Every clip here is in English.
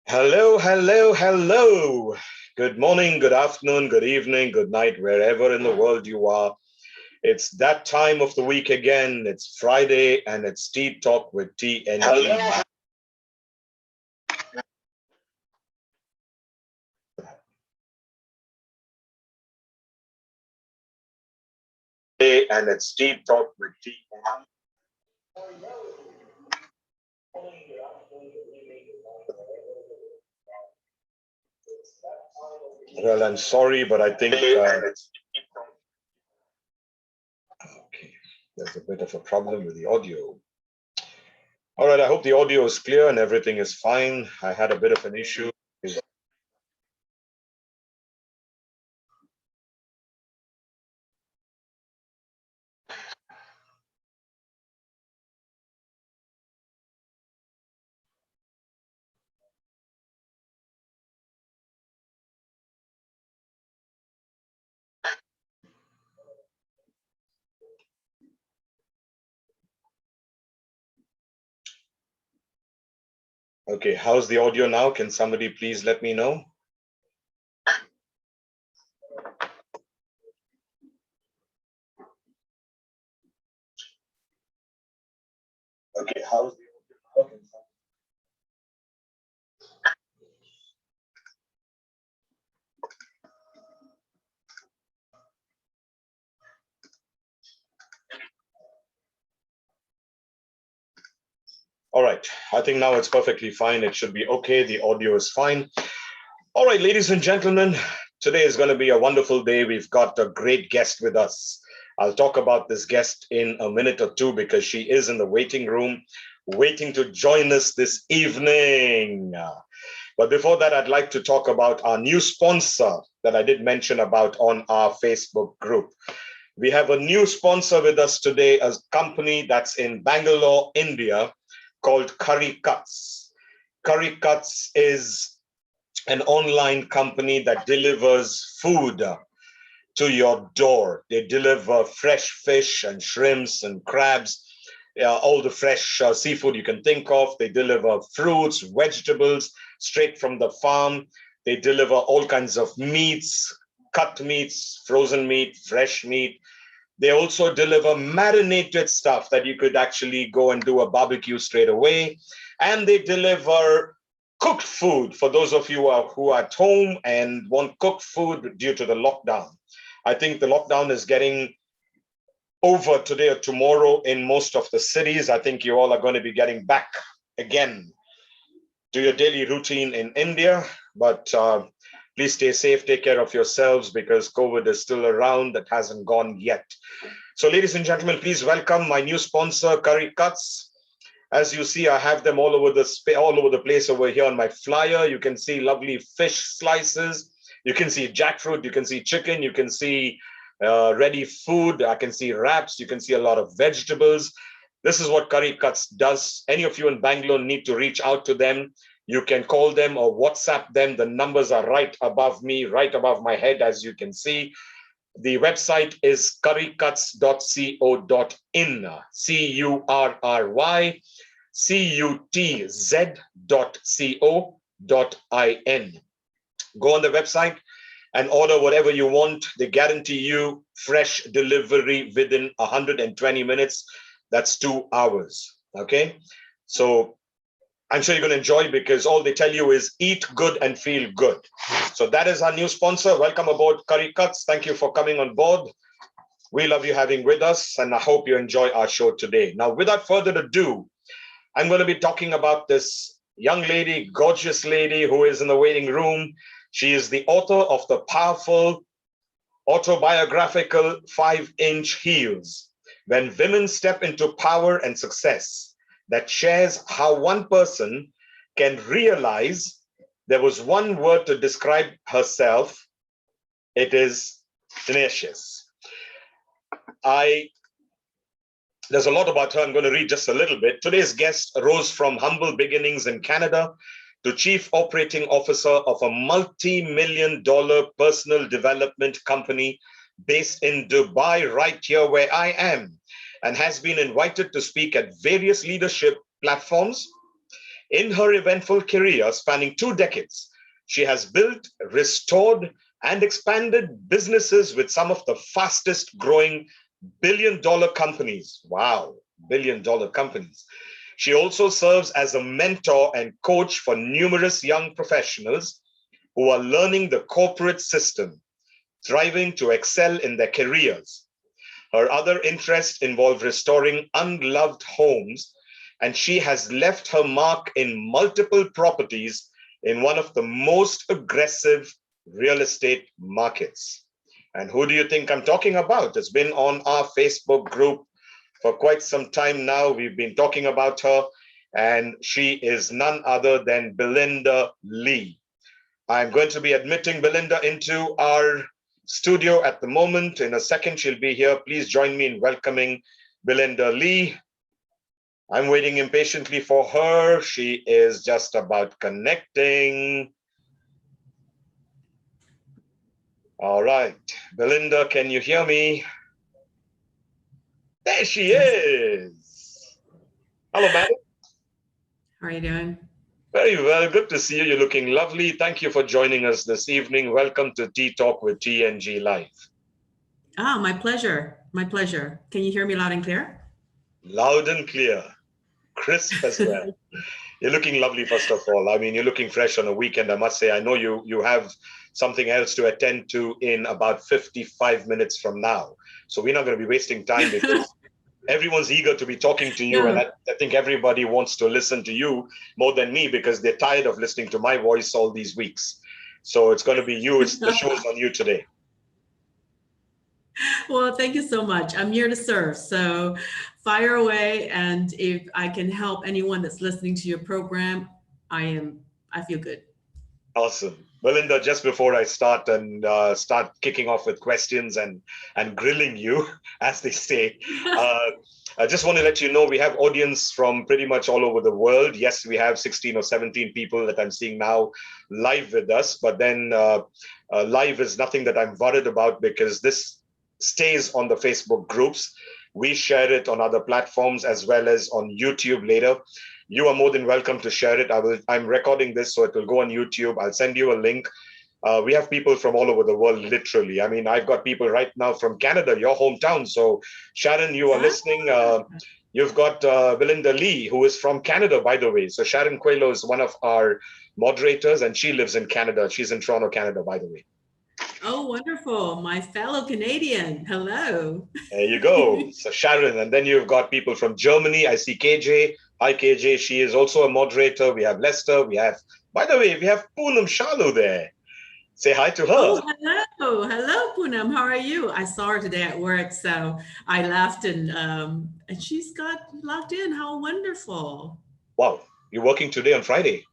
Hello, hello, hello. Good morning, good afternoon, good evening, good night, wherever in the world you are. It's that time of the week again. It's Friday and it's Tea Talk with TNG. Hello. And it's Tea Talk with TNG. Well, I'm sorry, but I think okay, there's a bit of a problem with the audio. All right, I hope the audio is clear and everything is fine. I had a bit of an issue. Okay, how's the audio now? Can somebody please let me know? Okay, how's the audio now? All right, I think now it's perfectly fine. It should be okay. The audio is fine. All right, ladies and gentlemen, today is going to be a wonderful day. We've got a great guest with us. I'll talk about this guest in a minute or two because she is in the waiting room, waiting to join us this evening. But before that, I'd like to talk about our new sponsor that I did mention about on our Facebook group. We have a new sponsor with us today, a company that's in Bangalore, India, called Curry Cuts. Curry Cuts is an online company that delivers food to your door. They deliver fresh fish and shrimps and crabs, all the fresh seafood you can think of. They deliver fruits, vegetables straight from the farm. They deliver all kinds of meats, cut meats, frozen meat, fresh meat. They also deliver marinated stuff that you could actually go and do a barbecue straight away. And they deliver cooked food for those of you who are at home and want cooked food due to the lockdown. I think the lockdown is getting over today or tomorrow in most of the cities. I think you all are going to be getting back again to your daily routine in India. But please stay safe, take care of yourselves because COVID is still around. That hasn't gone yet. So, ladies and gentlemen, please welcome my new sponsor, Curry Cuts. As you see, I have them all over the place over here on my flyer. You can see lovely fish slices. You can see jackfruit. You can see chicken. You can see ready food. I can see wraps. You can see a lot of vegetables. This is what Curry Cuts does. Any of you in Bangalore need to reach out to them. You can call them or WhatsApp them. The numbers are right above me, right above my head, as you can see. The website is currycuts.co.in, currycutz.co.in. Go on the website and order whatever you want. They guarantee you fresh delivery within 120 minutes. That's 2 hours. Okay. So I'm sure you're going to enjoy because all they tell you is eat good and feel good. So that is our new sponsor. Welcome aboard, Curry Cuts. Thank you for coming on board. We love you having with us, and I hope you enjoy our show today. Now, without further ado, I'm going to be talking about this young lady, gorgeous lady who is in the waiting room. She is the author of the powerful autobiographical 5-Inch Heels, When Women Step into Power and Success, that shares how one person can realize there was one word to describe herself. It is tenacious. There's a lot about her. I'm going to read just a little bit. Today's guest rose from humble beginnings in Canada to Chief Operating Officer of a multi-million-dollar personal development company based in Dubai, right here where I am, and has been invited to speak at various leadership platforms In her eventful career spanning 2 decades, she has built, restored, and expanded businesses with some of the fastest growing billion-dollar companies. Wow, billion-dollar companies. She also serves as a mentor and coach for numerous young professionals who are learning the corporate system, striving to excel in their careers. Her other interests involve restoring unloved homes, and she has left her mark in multiple properties in one of the most aggressive real estate markets. And who do you think I'm talking about? It's been on our Facebook group for quite some time now. We've been talking about her, and she is none other than Belynda Lee. I'm going to be admitting Belynda into our studio at the moment. In a second, she'll be here. Please join me in welcoming Belynda Lee. I'm waiting impatiently for her. She is just about connecting. All right. Belynda, can you hear me? There she is. Hello, madam. How are you doing? Very well. Good to see you. You're looking lovely. Thank you for joining us this evening. Welcome to Tea Talk with TNGlive. Oh, my pleasure. My pleasure. Can you hear me loud and clear? Loud and clear. Crisp as well. You're looking lovely, first of all. I mean, you're looking fresh on a weekend, I must say. I know you have something else to attend to in about 55 minutes from now. So we're not going to be wasting time because everyone's eager to be talking to you. And No. I think everybody wants to listen to you more than me because they're tired of listening to my voice all these weeks. So it's going to be you. The show's on you today. Well, thank you so much. I'm here to serve. So fire away. And if I can help anyone that's listening to your program, I feel good. Awesome. Belynda, just before I start and start kicking off with questions and grilling you, as they say, uh, I just want to let you know we have audience from pretty much all over the world. Yes, we have 16 or 17 people that I'm seeing now live with us, but then live is nothing that I'm worried about because this stays on the Facebook groups. We share it on other platforms as well as on YouTube later. You are more than welcome to share it. I'm recording this, so it will go on YouTube. I'll send you a link. We have people from all over the world, literally. I mean, I've got people right now from Canada, your hometown. So, Sharon, you are Ah, listening. You've got Belynda Lee, who is from Canada, by the way. So, Sharon Coelho is one of our moderators, and she lives in Canada. She's in Toronto, Canada, by the way. oh, wonderful. My fellow Canadian. Hello. There you go. So, Sharon, and then you've got people from Germany. I see KJ. Hi, KJ. She is also a moderator. We have Lester. By the way, we have Poonam Shalu there. Say hi to her. Oh, hello. Hello, Poonam. How are you? I saw her today at work, so I laughed and she's got logged in. How wonderful. Wow, you're working today on Friday.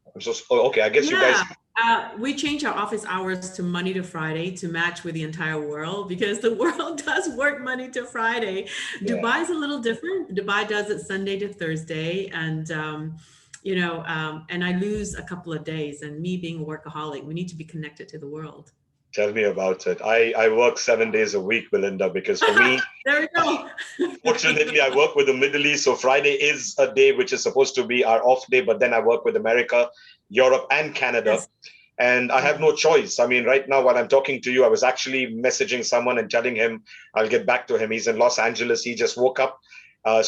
Okay. I guess you guys. Yeah, we change our office hours to Monday to Friday to match with the entire world because the world does work Monday to Friday. Yeah, Dubai's a little different. Dubai does it Sunday to Thursday, and and I lose a couple of days. And me being a workaholic, we need to be connected to the world. tell me about it. I work 7 days a week, Belinda, because for me, There we go. fortunately, I work with the Middle East. So Friday is a day which is supposed to be our off day, but then I work with America, Europe, and Canada. Yes. And I have Yeah. no choice. I mean, right now, while I'm talking to you, I was actually messaging someone and telling him I'll get back to him. He's in Los Angeles. He just woke up.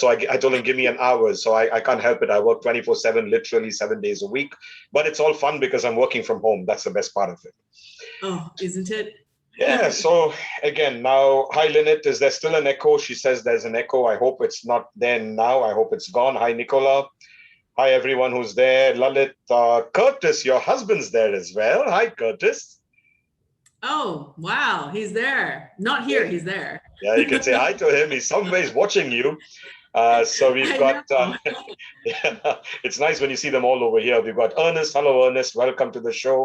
So I told him, give me an hour. So I can't help it. I work 24/7, literally 7 days a week. But it's all fun because I'm working from home. That's the best part of it. Oh, isn't it? Yeah. So again, now, hi, Lynette. Is there still an echo? She says there's an echo. I hope it's not there now. I hope it's gone. Hi, Nicola. Hi, everyone who's there. Lalit, Curtis, your husband's there as well. Hi, Curtis. Oh, wow. He's there. Not here. Yeah, He's there. yeah, you can say hi to him. He's some ways watching you. So we've I got, know. yeah, it's nice when you see them all over here. We've got Ernest. Hello, Ernest. Welcome to the show.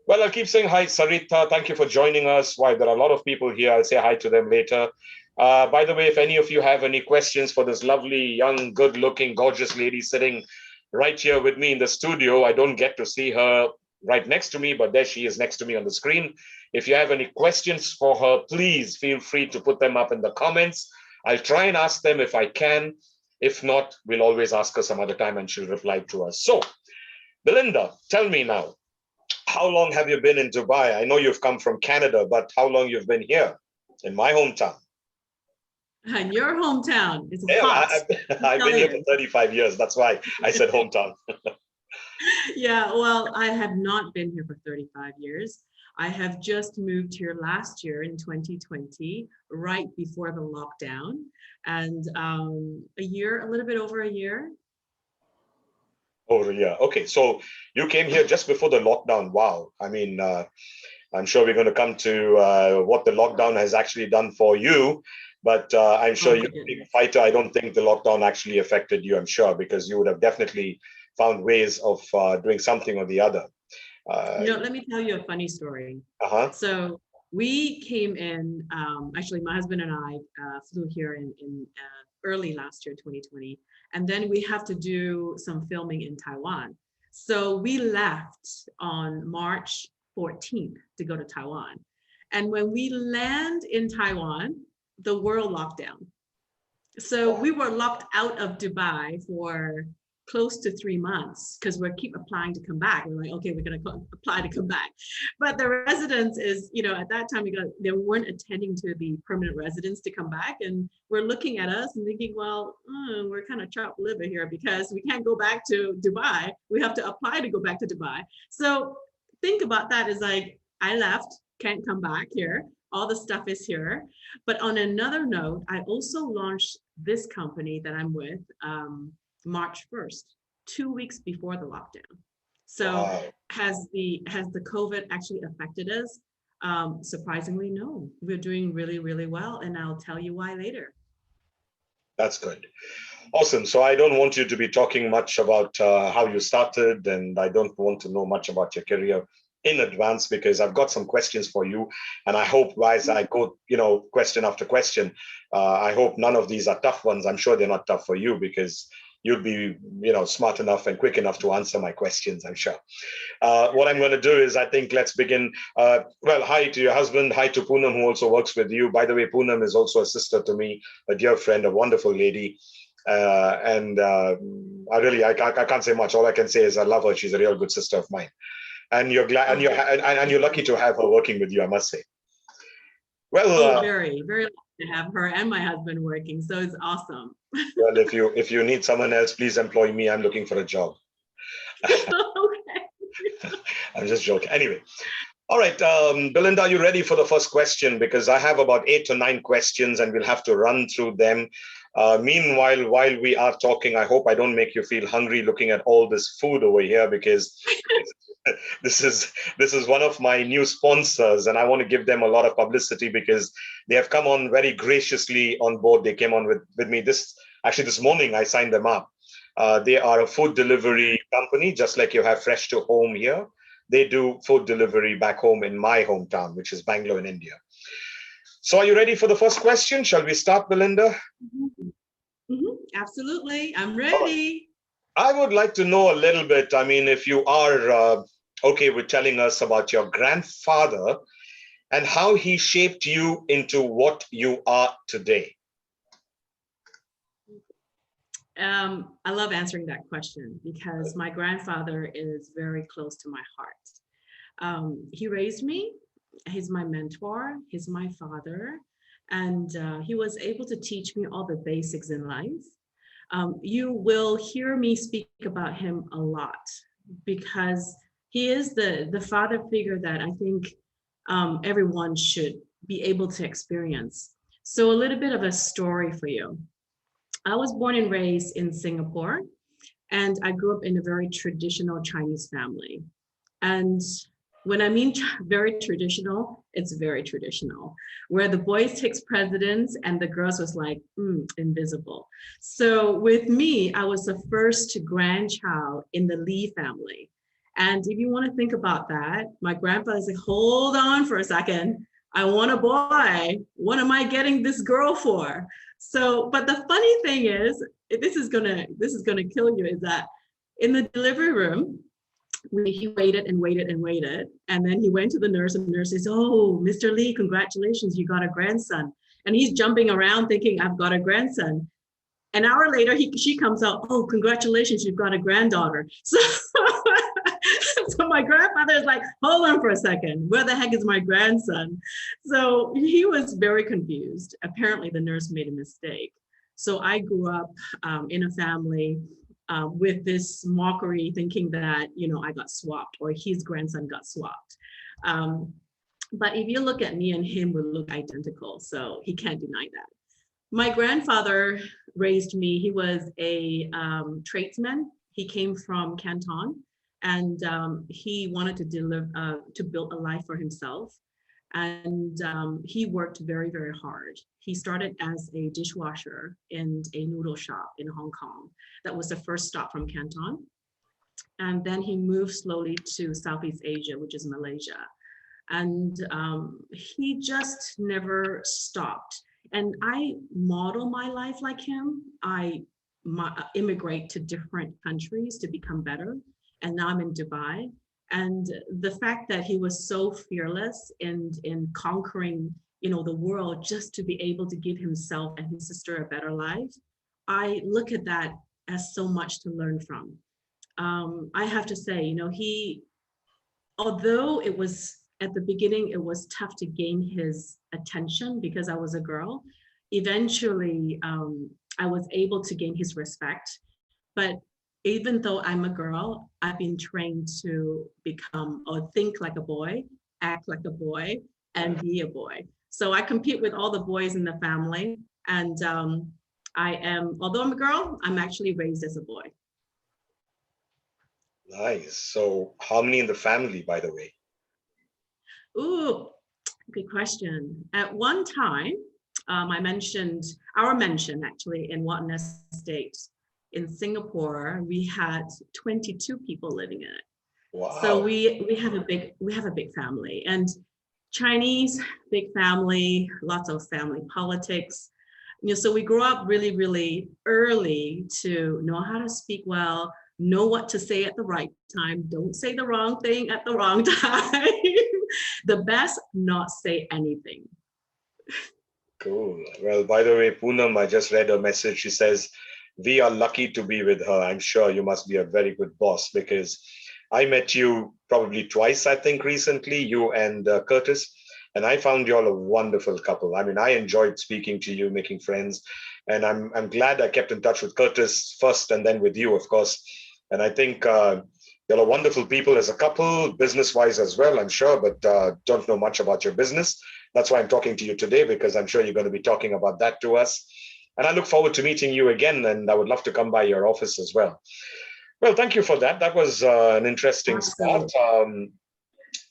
Well, I'll keep saying hi, Sarita. Thank you for joining us. Why, there are a lot of people here. I'll say hi to them later. By the way, if any of you have any questions for this lovely, young, good-looking, gorgeous lady sitting right here with me in the studio, I don't get to see her right next to me, but there she is next to me on the screen. If you have any questions for her, please feel free to put them up in the comments. I'll try and ask them if I can. If not, we'll always ask her some other time and she'll reply to us. So, Belynda, tell me now, how long have you been in Dubai? I know you've come from Canada, but how long you've been here in my hometown? And your hometown is Yeah, hot. I've Tell been here for you. 35 years. That's why I said hometown. Yeah, well, I have not been here for 35 years. I have just moved here last year in 2020, right before the lockdown, and a little bit over a year. Over a year. Okay, so you came here just before the lockdown. Wow. I mean, I'm sure we're going to come to what the lockdown has actually done for you, but I'm Oh sure my you're a big goodness. fighter. I don't think the lockdown actually affected you, I'm sure, because you would have definitely found ways of doing something or the other. Uh, Let me tell you a funny story. uh-huh. So we came in, actually, my husband and I flew here in early last year, 2020, and then we have to do some filming in Taiwan. So we left on March 14th to go to Taiwan. And when we land in Taiwan, the world locked down. So we were locked out of Dubai for close to 3 months because we keep applying to come back. We're like, okay, we're going to apply to come back. But the residents is, at that time they weren't attending to the permanent residents to come back. And we're looking at us and thinking, well, we're kind of chopped liver here because we can't go back to Dubai. We have to apply to go back to Dubai. So think about that as like, I left, can't come back here. All the stuff is here. But on another note, I also launched this company that I'm with March 1st, 2 weeks before the lockdown. So Wow. has the COVID actually affected us? Surprisingly, no. We're doing really, really well, and I'll tell you why later. That's good. Awesome. So I don't want you to be talking much about how you started, and I don't want to know much about your career in advance because I've got some questions for you, and I hope as I go, question after question, I hope none of these are tough ones. I'm sure they're not tough for you because you'll be, smart enough and quick enough to answer my questions, I'm sure. What I'm going to do is, I think, let's begin. Well, hi to your husband. Hi to Poonam, who also works with you. By the way, Poonam is also a sister to me, a dear friend, a wonderful lady. And I can't say much. All I can say is I love her. She's a real good sister of mine. And you're glad, and you're lucky to have her working with you, I must say. Well, very, very lucky to have her and my husband working. So it's awesome. well, if you need someone else, please employ me. I'm looking for a job. Okay. I'm just joking. Anyway, all right, Belynda, are you ready for the first question? Because I have about 8 to 9 questions, and we'll have to run through them. Meanwhile, while we are talking, I hope I don't make you feel hungry looking at all this food over here, because this is one of my new sponsors, and I want to give them a lot of publicity because they have come on very graciously on board. They came on with me this morning. I signed them up. They are a food delivery company, just like you have Fresh to Home here. They do food delivery back home in my hometown, which is Bangalore in India. So are you ready for the first question? Shall we start, Belynda? Absolutely. I'm ready. I would like to know a little bit. I mean, if you are okay with telling us about your grandfather and how he shaped you into what you are today. I love answering that question because my grandfather is very close to my heart. He raised me. He's my mentor. He's my father. And he was able to teach me all the basics in life. You will hear me speak about him a lot because he is the father figure that I think everyone should be able to experience. So a little bit of a story for you. I was born and raised in Singapore, and I grew up in a very traditional Chinese family. And when I mean very traditional, it's very traditional, where the boys takes precedence and the girls was like, invisible. So with me, I was the first grandchild in the Lee family. And if you want to think about that, my grandfather said, hold on for a second. I want a boy. What am I getting this girl for? So, but the funny thing is, this is gonna kill you, is that in the delivery room, he waited and waited and waited. And then he went to the nurse, and the nurse says, oh, Mr. Lee, congratulations, you got a grandson. And he's jumping around thinking, I've got a grandson. An hour later, she comes out, oh, congratulations, you've got a granddaughter. So, so my grandfather is like, hold on for a second, where the heck is my grandson? So he was very confused. Apparently the nurse made a mistake. So I grew up in a family with this mockery, thinking that, I got swapped or his grandson got swapped. But if you look at me and him, we look identical. So he can't deny that. My grandfather raised me. He was a tradesman. He came from Canton, and he wanted to build a life for himself. And he worked very, very hard. He started as a dishwasher in a noodle shop in Hong Kong. That was the first stop from Canton. And then he moved slowly to Southeast Asia, which is Malaysia. And he just never stopped. And I model my life like him. I immigrate to different countries to become better. And now I'm in Dubai. And the fact that he was so fearless in conquering, the world just to be able to give himself and his sister a better life, I look at that as so much to learn from. I have to say, although it was at the beginning, it was tough to gain his attention because I was a girl. Eventually, I was able to gain his respect. But even though I'm a girl, I've been trained to become or think like a boy, act like a boy, and be a boy. So I compete with all the boys in the family. And although I'm a girl, I'm actually raised as a boy. Nice. So how many in the family, by the way? Ooh, good question. At one time, our mention actually in Watton Estate in Singapore, we had 22 people living in it. Wow. So we have a big family, and Chinese, big family, lots of family politics. So we grew up really, really early to know how to speak well, know what to say at the right time, don't say the wrong thing at the wrong time. The best, not say anything. Cool. Well, by the way, Poonam, I just read a message. She says, we are lucky to be with her. I'm sure you must be a very good boss, because I met you probably twice, I think, recently, you and Curtis, and I found you all a wonderful couple. I mean, I enjoyed speaking to you, making friends, and I'm glad I kept in touch with Curtis first and then with you, of course. And I think you're a wonderful people as a couple, business-wise as well, I'm sure, but don't know much about your business. That's why I'm talking to you today, because I'm sure you're going to be talking about that to us. And I look forward to meeting you again, and I would love to come by your office as well. Well, thank you for that. That was an interesting start.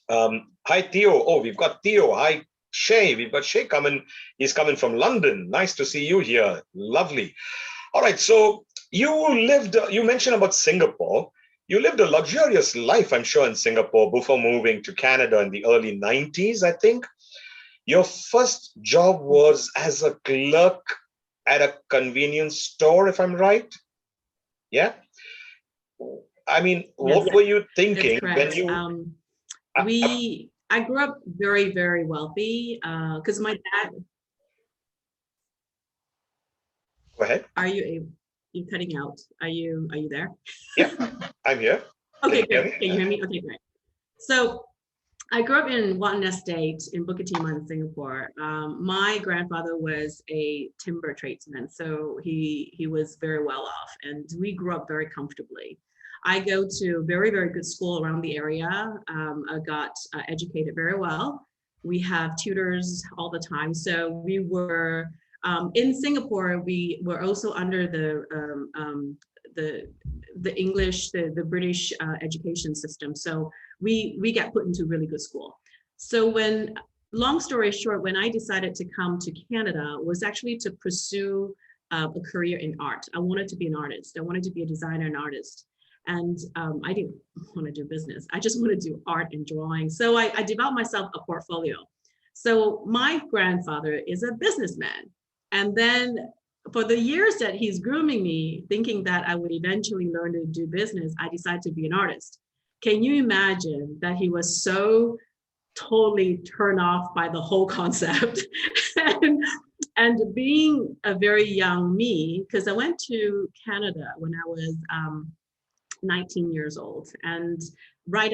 Hi, Theo. Oh, we've got Theo. Hi, Shay. We've got Shay coming. He's coming from London. Nice to see you here. Lovely. All right. So you mentioned about Singapore. You lived a luxurious life, I'm sure, in Singapore before moving to Canada in the early 90s, I think. Your first job was as a clerk at a convenience store, if I'm right. Yeah. I mean, yes. What were you thinking when you? I grew up very, very wealthy because my dad. Go ahead. You're cutting out. Are you there? Yeah, I'm here. Okay, great. Can you hear me? Okay, great. So I grew up in Watton Estate in Bukit Timah in Singapore. My grandfather was a timber tradesman, so he was very well off, and we grew up very comfortably. I go to very, very good school around the area. I got educated very well. We have tutors all the time. So we were, in Singapore, we were also under the English, the British education system. So we got put into really good school. So long story short, when I decided to come to Canada, was actually to pursue a career in art. I wanted to be an artist. I wanted to be a designer and artist. And I didn't want to do business. I just want to do art and drawing. So I developed myself a portfolio. So my grandfather is a businessman. And then for the years that he's grooming me, thinking that I would eventually learn to do business, I decided to be an artist. Can you imagine that he was so totally turned off by the whole concept? And And being a very young me, because I went to Canada when I was 19 years old, and my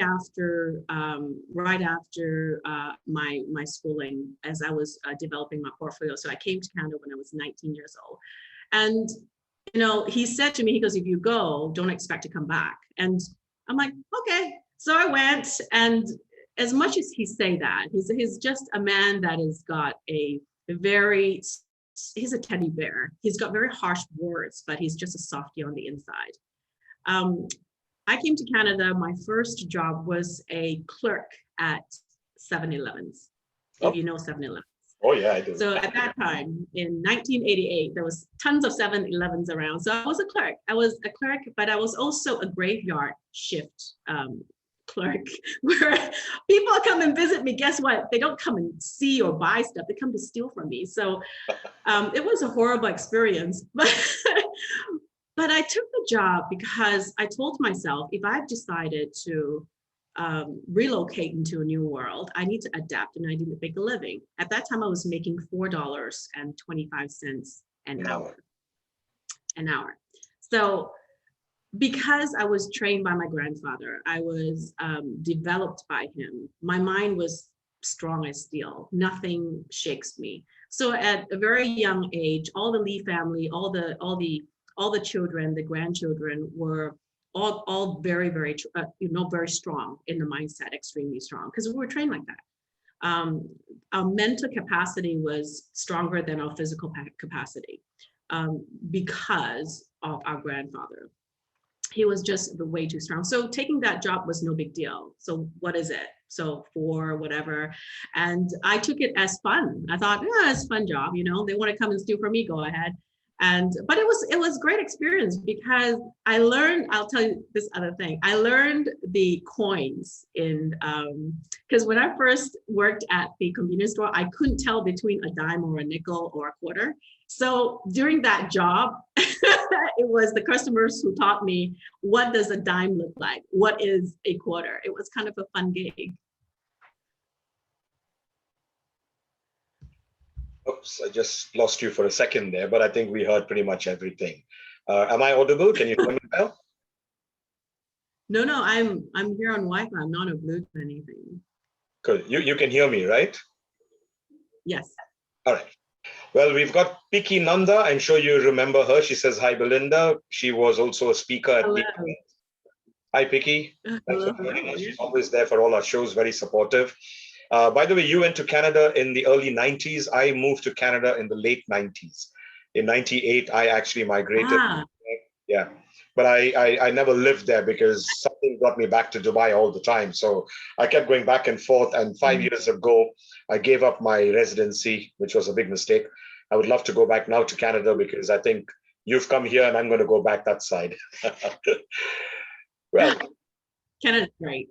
schooling, as I was developing my portfolio. So I came to Canada when I was 19 years old, and he said to me, he goes, "If you go, don't expect to come back." And I'm like, okay. So I went, and as much as he say that, he's just a man that has got he's a teddy bear. He's got very harsh words, but he's just a softie on the inside. I came to Canada. My first job was a clerk at 7-Elevens, if you know 7-Eleven. Oh, yeah, I do. So at that time, in 1988, there was tons of 7-Elevens around. So I was a clerk. But I was also a graveyard shift clerk, where people come and visit me. Guess what? They don't come and see or buy stuff. They come to steal from me. So it was a horrible experience. But I took the job because I told myself, if I've decided to relocate into a new world, I need to adapt and I need to make a living. At that time, I was making $4.25 an hour. So because I was trained by my grandfather, I was developed by him. My mind was strong as steel. Nothing shakes me. So at a very young age, all the Lee family, all the children, the grandchildren were all very, very, very strong in the mindset, extremely strong, because we were trained like that. Our mental capacity was stronger than our physical capacity because of our grandfather. He was just way too strong. So taking that job was no big deal. So what is it? So for whatever. And I took it as fun. I thought, it's a fun job. They want to come and steal from me, go ahead. But it was great experience because I learned, I'll tell you this other thing. I learned the coins because when I first worked at the convenience store, I couldn't tell between a dime or a nickel or a quarter. So during that job, it was the customers who taught me, what does a dime look like? What is a quarter? It was kind of a fun gig. Oops, I just lost you for a second there, but I think we heard pretty much everything. Am I audible? Can you hear me now? No, I'm here on Wi-Fi. I'm not on Bluetooth or anything. Good. You can hear me, right? Yes. All right. Well, we've got Piki Nanda. I'm sure you remember her. She says, hi, Belynda. She was also a speaker at Piki. Hi, Piki. Thanks for joining us. She's always there for all our shows, very supportive. By the way, you went to Canada in the early 90s. I moved to Canada in the late 90s. In 98, I actually migrated. Yeah. But I never lived there because something brought me back to Dubai all the time. So I kept going back and forth. And 5 years ago, I gave up my residency, which was a big mistake. I would love to go back now to Canada because I think you've come here and I'm going to go back that side. Well, Canada's great.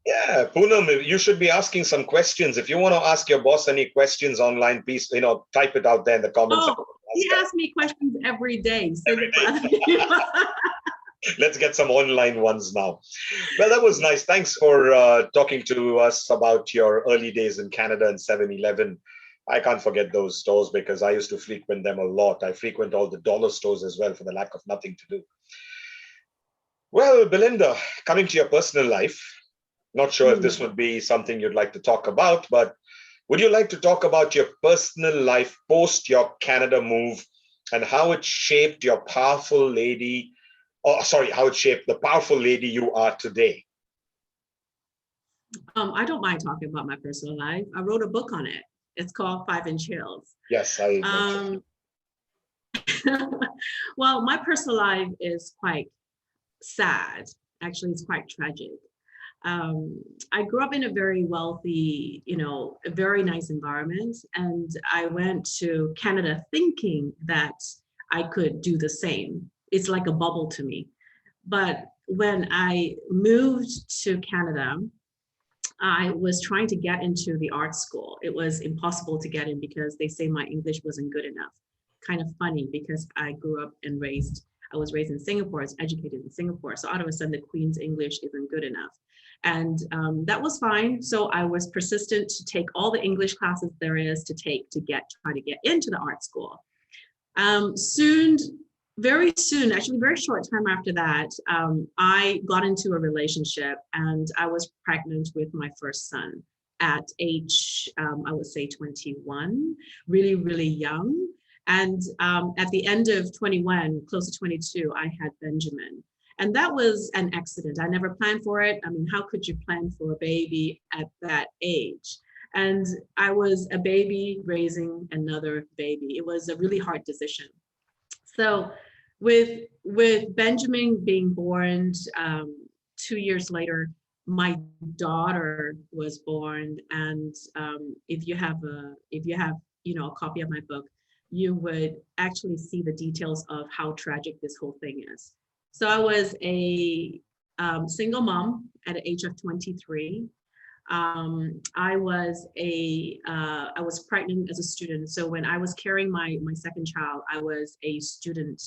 Yeah, Poonam, you should be asking some questions. If you want to ask your boss any questions online, please, type it out there in the comments. Oh, he asks me questions every day. Let's get some online ones now. Well, that was nice. Thanks for talking to us about your early days in Canada and 7-Eleven. I can't forget those stores because I used to frequent them a lot. I frequent all the dollar stores as well for the lack of nothing to do. Well, Belynda, coming to your personal life, not sure if this would be something you'd like to talk about, but would you like to talk about your personal life post your Canada move and how it shaped your powerful lady, how it shaped the powerful lady you are today? I don't mind talking about my personal life. I wrote a book on it. It's called 5-Inch Heels. Yes, well, my personal life is quite sad. Actually, it's quite tragic. I grew up in a very wealthy, a very nice environment. And I went to Canada thinking that I could do the same. It's like a bubble to me. But when I moved to Canada, I was trying to get into the art school. It was impossible to get in because they say my English wasn't good enough. Kind of funny because I grew up and raised I was raised in Singapore, I was educated in Singapore. So out of a sudden, the Queen's English isn't good enough. And that was fine. So I was persistent to take all the English classes there is to take to try to get into the art school. Very soon, actually very short time after that, I got into a relationship and I was pregnant with my first son at age, I would say 21, really, really young. And at the end of 21, close to 22, I had Benjamin. And that was an accident. I never planned for it. I mean, how could you plan for a baby at that age? And I was a baby raising another baby. It was a really hard decision. So with Benjamin being born 2 years later, my daughter was born. And if you have a copy of my book, you would actually see the details of how tragic this whole thing is. So I was a single mom at the age of 23. I was pregnant as a student. So when I was carrying my second child, I was a student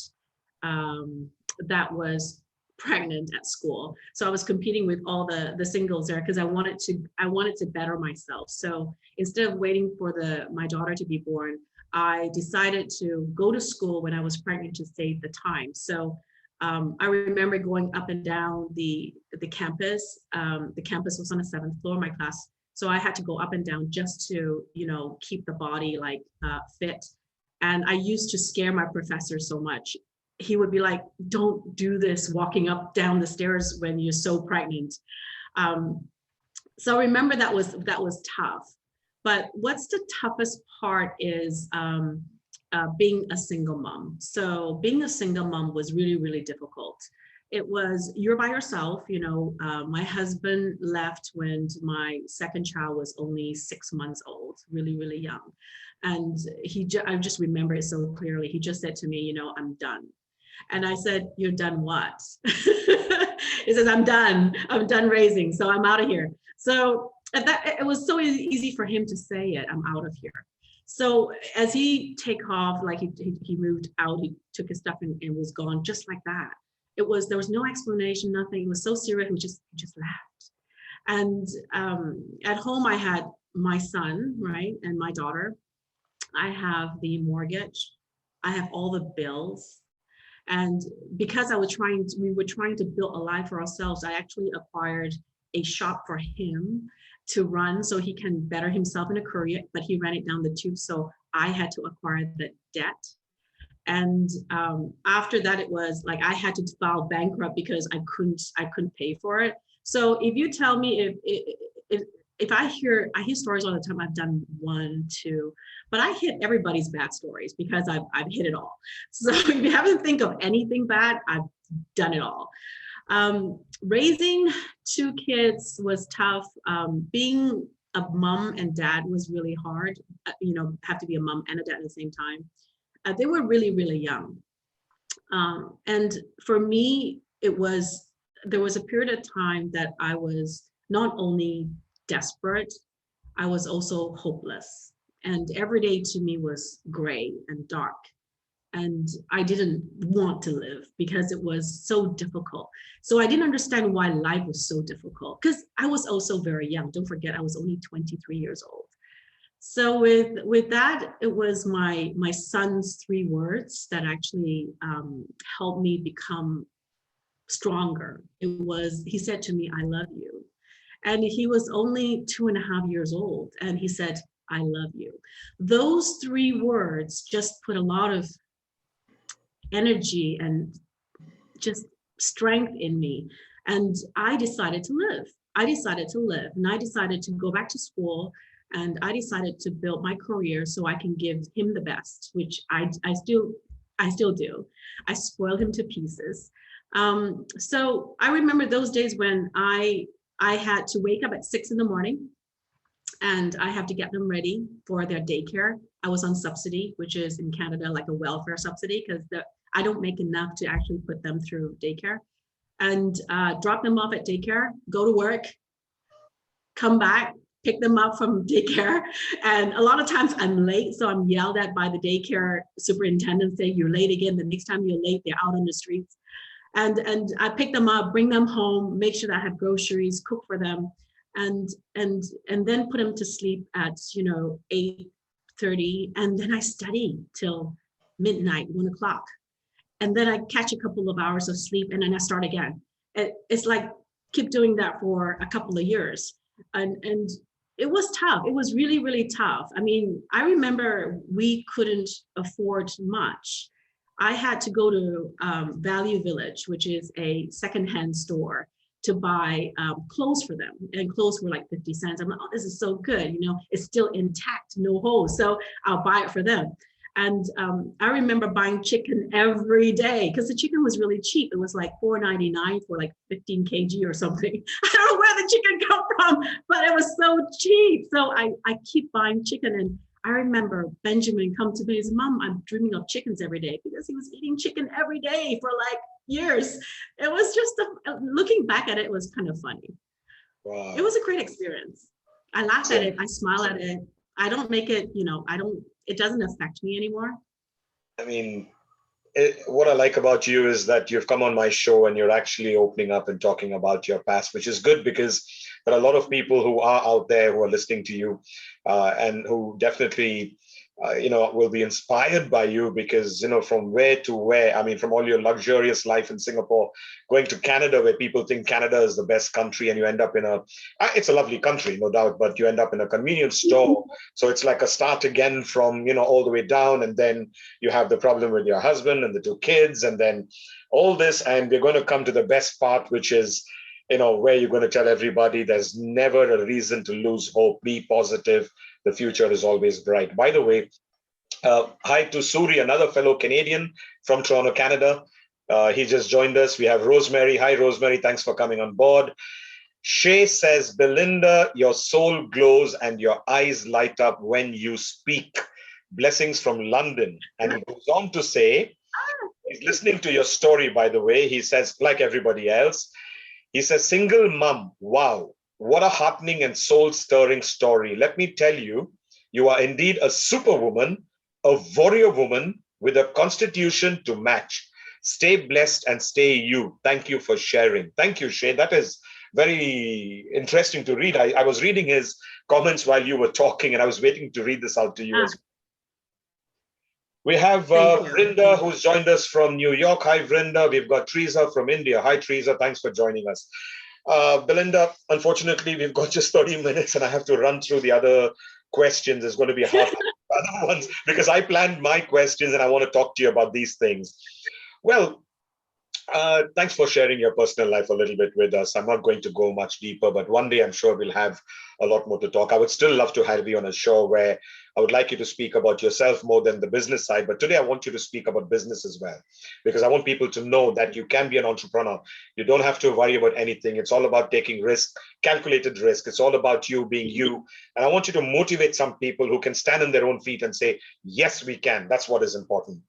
that was pregnant at school. So I was competing with all the singles there because I wanted to better myself. So instead of waiting for my daughter to be born, I decided to go to school when I was pregnant to save the time. So I remember going up and down the campus. The campus was on the 7th floor of my class. So I had to go up and down just to, keep the body fit. And I used to scare my professor so much. He would be like, don't do this walking up down the stairs when you're so pregnant. So I remember that was tough. But what's the toughest part is being a single mom. So being a single mom was really, really difficult. You're by yourself, my husband left when my second child was only 6 months old, really, really young. And I just remember it so clearly. He just said to me, I'm done. And I said, you're done what? He says, I'm done raising. So I'm out of here. So it was so easy for him to say it, I'm out of here. So as he take off, he moved out, he took his stuff and was gone just like that. There was no explanation, nothing. It was so serious. He just left. And at home, I had my son, right, and my daughter. I have the mortgage. I have all the bills. And because we were trying to build a life for ourselves, I actually acquired a shop for him to run so he can better himself in a career, but he ran it down the tube. So I had to acquire the debt. And after that, it was like I had to file bankrupt because I couldn't pay for it. So if you tell me if I hear stories all the time, I've done 1, 2, but I hit everybody's bad stories because I've hit it all. So if you haven't think of anything bad, I've done it all. Raising 2 kids was tough. Being a mom and dad was really hard. Have to be a mom and a dad at the same time. They were really, really young. And for me, there was a period of time that I was not only desperate, I was also hopeless. And every day to me was gray and dark. And I didn't want to live because it was so difficult. So I didn't understand why life was so difficult because I was also very young. Don't forget, I was only 23 years old. So with that, it was my son's 3 words that actually helped me become stronger. He said to me, I love you. And he was only 2.5 years old. And he said, I love you. Those 3 words just put a lot of energy and just strength in me. And I decided to live. And I decided to go back to school. And I decided to build my career so I can give him the best, which I still do. I spoil him to pieces. So I remember those days when I had to wake up at 6 a.m. and I have to get them ready for their daycare. I was on subsidy, which is in Canada like a welfare subsidy, because I don't make enough to actually put them through daycare. And drop them off at daycare, go to work, come back, pick them up from daycare. And a lot of times I'm late, so I'm yelled at by the daycare superintendent, say, you're late again. The next time you're late, they're out on the streets. And I pick them up, bring them home, make sure that I have groceries, cook for them, and then put them to sleep at 8:30, and then I study till midnight, 1 o'clock, and then I catch a couple of hours of sleep, and then I start again. It's like keep doing that for a couple of years, and it was tough. It was really, really tough. I mean, I remember we couldn't afford much. I had to go to Value Village, which is a secondhand store, to buy clothes for them. And clothes were like 50 cents. I'm like, oh, this is so good. It's still intact, no holes. So I'll buy it for them. And I remember buying chicken every day because the chicken was really cheap. It was like $4.99 for like 15 kg or something. I don't know where the chicken come from, but it was so cheap. So I keep buying chicken. And I remember Benjamin come to me and said, Mom, I'm dreaming of chickens every day, because he was eating chicken every day for like years. It was just, looking back at it, it was kind of funny. Wow. It was a great experience. I laugh at it. I smile at it. I don't make it, it doesn't affect me anymore. I mean, what I like about you is that you've come on my show and you're actually opening up and talking about your past, which is good, because there are a lot of people who are out there who are listening to you and who definitely will be inspired by you, because from where to where, I mean, from all your luxurious life in Singapore, going to Canada, where people think Canada is the best country, and you end up in it's a lovely country, no doubt, but you end up in a convenience store. So it's like a start again from all the way down, and then you have the problem with your husband and the 2 kids, and then all this. And we're going to come to the best part, which is where you're going to tell everybody there's never a reason to lose hope. Be positive. The future is always bright. By the way, hi to Suri, another fellow Canadian from Toronto, Canada. He just joined us. We have Rosemary. Hi, Rosemary. Thanks for coming on board. Shay says, Belynda, your soul glows and your eyes light up when you speak. Blessings from London. And he goes on to say, he's listening to your story, by the way. He says, like everybody else, he says, single mom, wow, what a heartening and soul-stirring story. Let me tell you, you are indeed a superwoman, a warrior woman with a constitution to match. Stay blessed and stay you. Thank you for sharing. Thank you, Shay. That is very interesting to read. I was reading his comments while you were talking, and I was waiting to read this out to you as well. We have Vrinda, who's joined us from New York. Hi, Vrinda. We've got Teresa from India. Hi, Teresa. Thanks for joining us. Belynda, unfortunately, we've got just 30 minutes, and I have to run through the other questions. It's going to be hard other ones, because I planned my questions and I want to talk to you about these things. Well, thanks for sharing your personal life a little bit with us. I'm not going to go much deeper, but one day I'm sure we'll have a lot more to talk. I would still love to have you on a show where I would like you to speak about yourself more than the business side. But today I want you to speak about business as well, because I want people to know that you can be an entrepreneur. You don't have to worry about anything. It's all about taking risk, calculated risk. It's all about you being you. And I want you to motivate some people who can stand on their own feet and say, yes, we can. That's what is important.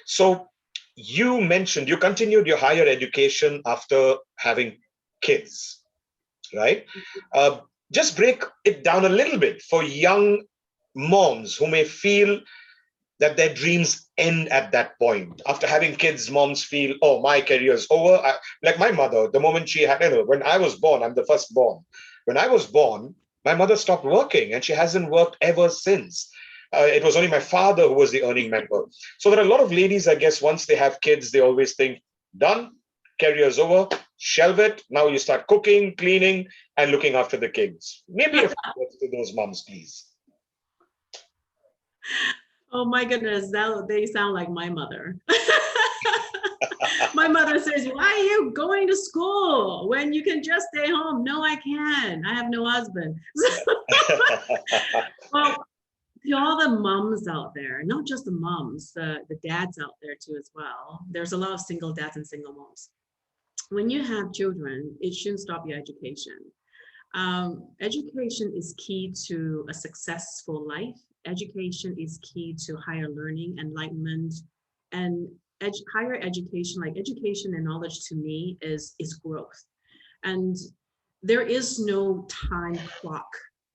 So you mentioned you continued your higher education after having kids, right? Just break it down a little bit for young moms who may feel that their dreams end at that point. After having kids, moms feel, oh, my career is over. Like my mother, the moment she had, when I was born, I'm the first born. When I was born, my mother stopped working and she hasn't worked ever since. It was only my father who was the earning member. So there are a lot of ladies, I guess, once they have kids, they always think, done, career's over, shelve it. Now you start cooking, cleaning, and looking after the kids. Maybe a few words to those moms, please. Oh my goodness, they sound like my mother. My mother says, why are you going to school when you can just stay home? No, I can. I have no husband. Well, to all the moms out there, not just the moms, the dads out there too as well. There's a lot of single dads and single moms. When you have children, it shouldn't stop your education. Education is key to a successful life. Education is key to higher learning, enlightenment, and higher education, like education and knowledge to me is growth. And there is no time clock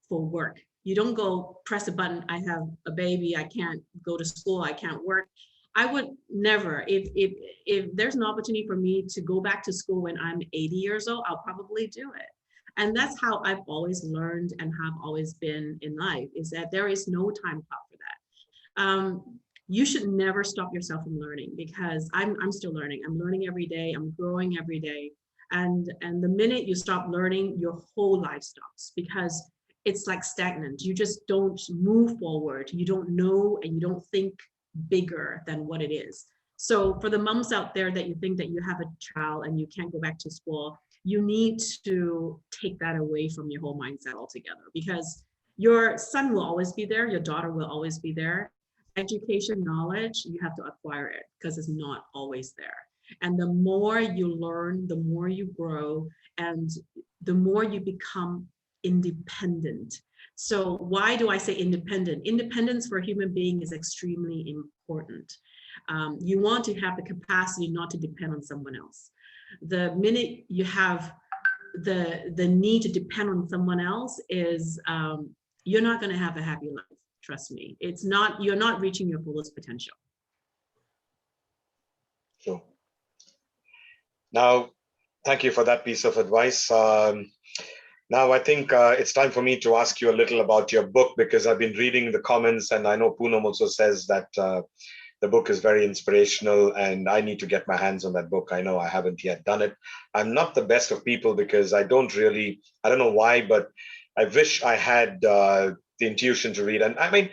for work. You don't go press a button, I have a baby, I can't go to school, I can't work. I would never, if there's an opportunity for me to go back to school when I'm 80 years old, I'll probably do it. And that's how I've always learned and have always been in life, is that there is no time clock for that. You should never stop yourself from learning, because I'm still learning. I'm learning every day. I'm growing every day. And the minute you stop learning, your whole life stops, because it's like stagnant. You just don't move forward. You don't know, and you don't think bigger than what it is. So for the moms out there that you think that you have a child and you can't go back to school, you need to take that away from your whole mindset altogether, because your son will always be there, your daughter will always be there. Education, knowledge, you have to acquire it, because it's not always there. And the more you learn, the more you grow, and the more you become independent. So why do I say independent? Independence for a human being is extremely important. You want to have the capacity not to depend on someone else. The minute you have the need to depend on someone else is you're not going to have a happy life. Trust me. It's not, you're not reaching your fullest potential. Sure. Now, thank you for that piece of advice. Now, I think it's time for me to ask you a little about your book, because I've been reading the comments, and I know Poonam also says that the book is very inspirational, and I need to get my hands on that book. I know I haven't yet done it. I'm not the best of people, because I don't know why, but I wish I had the intuition to read. And I mean,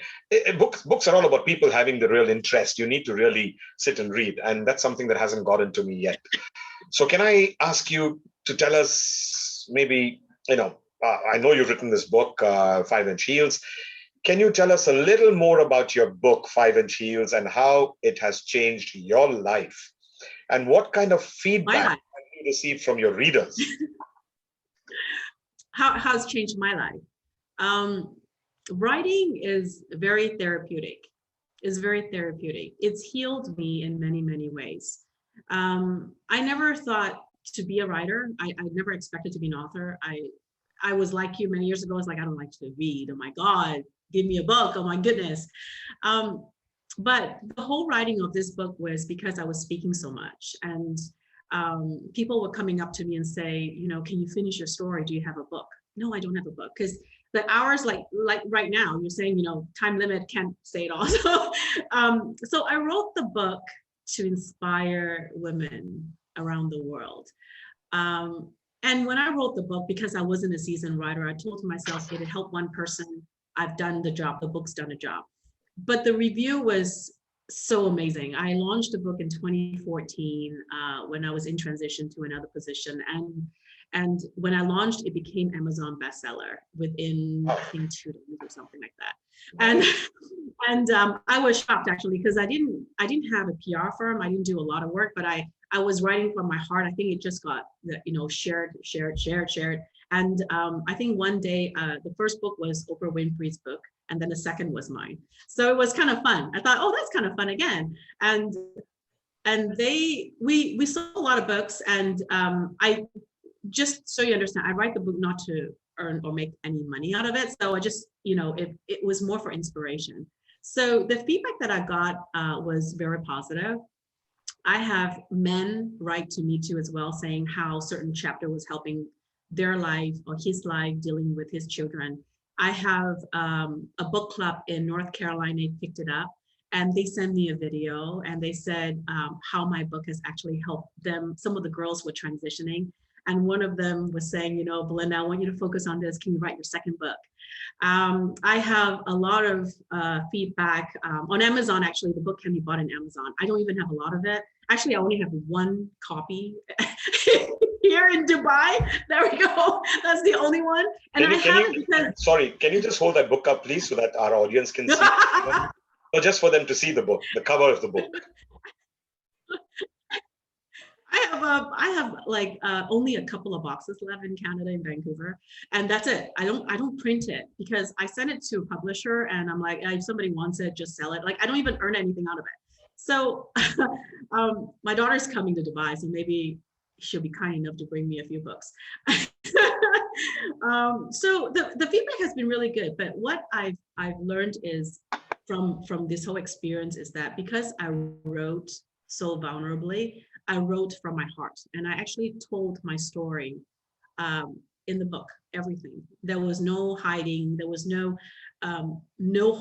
books are all about people having the real interest. You need to really sit and read, and that's something that hasn't gotten to me yet. So can I ask you to tell us, maybe, I know you've written this book, 5-Inch Heels. Can you tell us a little more about your book, 5-Inch Heels, and how it has changed your life? And what kind of feedback have you received from your readers? How it's changed my life? Writing is very therapeutic. It's healed me in many, many ways. I never thought to be a writer. I never expected to be an author. I was like you many years ago. I was like, I don't like to read. Oh my God, give me a book. Oh my goodness. But the whole writing of this book was because I was speaking so much. And people were coming up to me and say, can you finish your story? Do you have a book? No, I don't have a book. Because the hours, like right now, you're saying, time limit, can't say it all. So I wrote the book to inspire women around the world. And when I wrote the book, because I wasn't a seasoned writer, I told myself, it'd help one person. I've done the job. The book's done a job. But the review was so amazing. I launched the book in 2014 when I was in transition to another position. And when I launched, it became Amazon bestseller within, I think, 2 days or something like that. And I was shocked, actually, because I didn't have a PR firm. I didn't do a lot of work, but I was writing from my heart. I think it just got shared. And I think one day the first book was Oprah Winfrey's book, and then the second was mine. So it was kind of fun. I thought, oh, that's kind of fun again. And we sold a lot of books, and I, just so you understand, I write the book not to earn or make any money out of it. So I just, it was more for inspiration. So the feedback that I got was very positive. I have men write to me too as well, saying how certain chapter was helping their life or his life dealing with his children. I have a book club in North Carolina picked it up, and they sent me a video, and they said how my book has actually helped them. Some of the girls were transitioning, and one of them was saying, Belynda, I want you to focus on this. Can you write your second book? I have a lot of feedback on Amazon. Actually, the book can be bought on Amazon. I don't even have a lot of it. Actually, I only have one copy here in Dubai. There we go. That's the only one. And sorry, can you just hold that book up, please, so that our audience can see? Or just for them to see the book, the cover of the book. I have like only a couple of boxes left in Canada, in Vancouver, and that's it. I don't print it, because I send it to a publisher, and I'm like, if somebody wants it, just sell it. Like, I don't even earn anything out of it. So my daughter's coming to Dubai, so maybe she'll be kind enough to bring me a few books. So the feedback has been really good, but what I've learned is from this whole experience is that because I wrote so vulnerably, I wrote from my heart, and I actually told my story in the book, everything. There was no hiding, there was no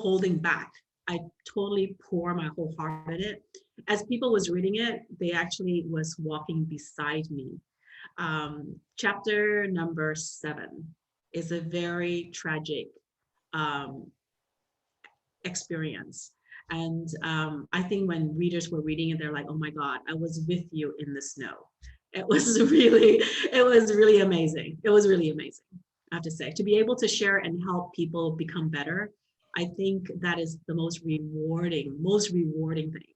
holding back. I totally pour my whole heart in it. As people was reading it, they actually was walking beside me. Chapter number 7 is a very tragic um, experience. And I think when readers were reading it, they're like, oh my God, I was with you in the snow. It was really amazing. It was really amazing, I have to say. To be able to share and help people become better, I think that is the most rewarding thing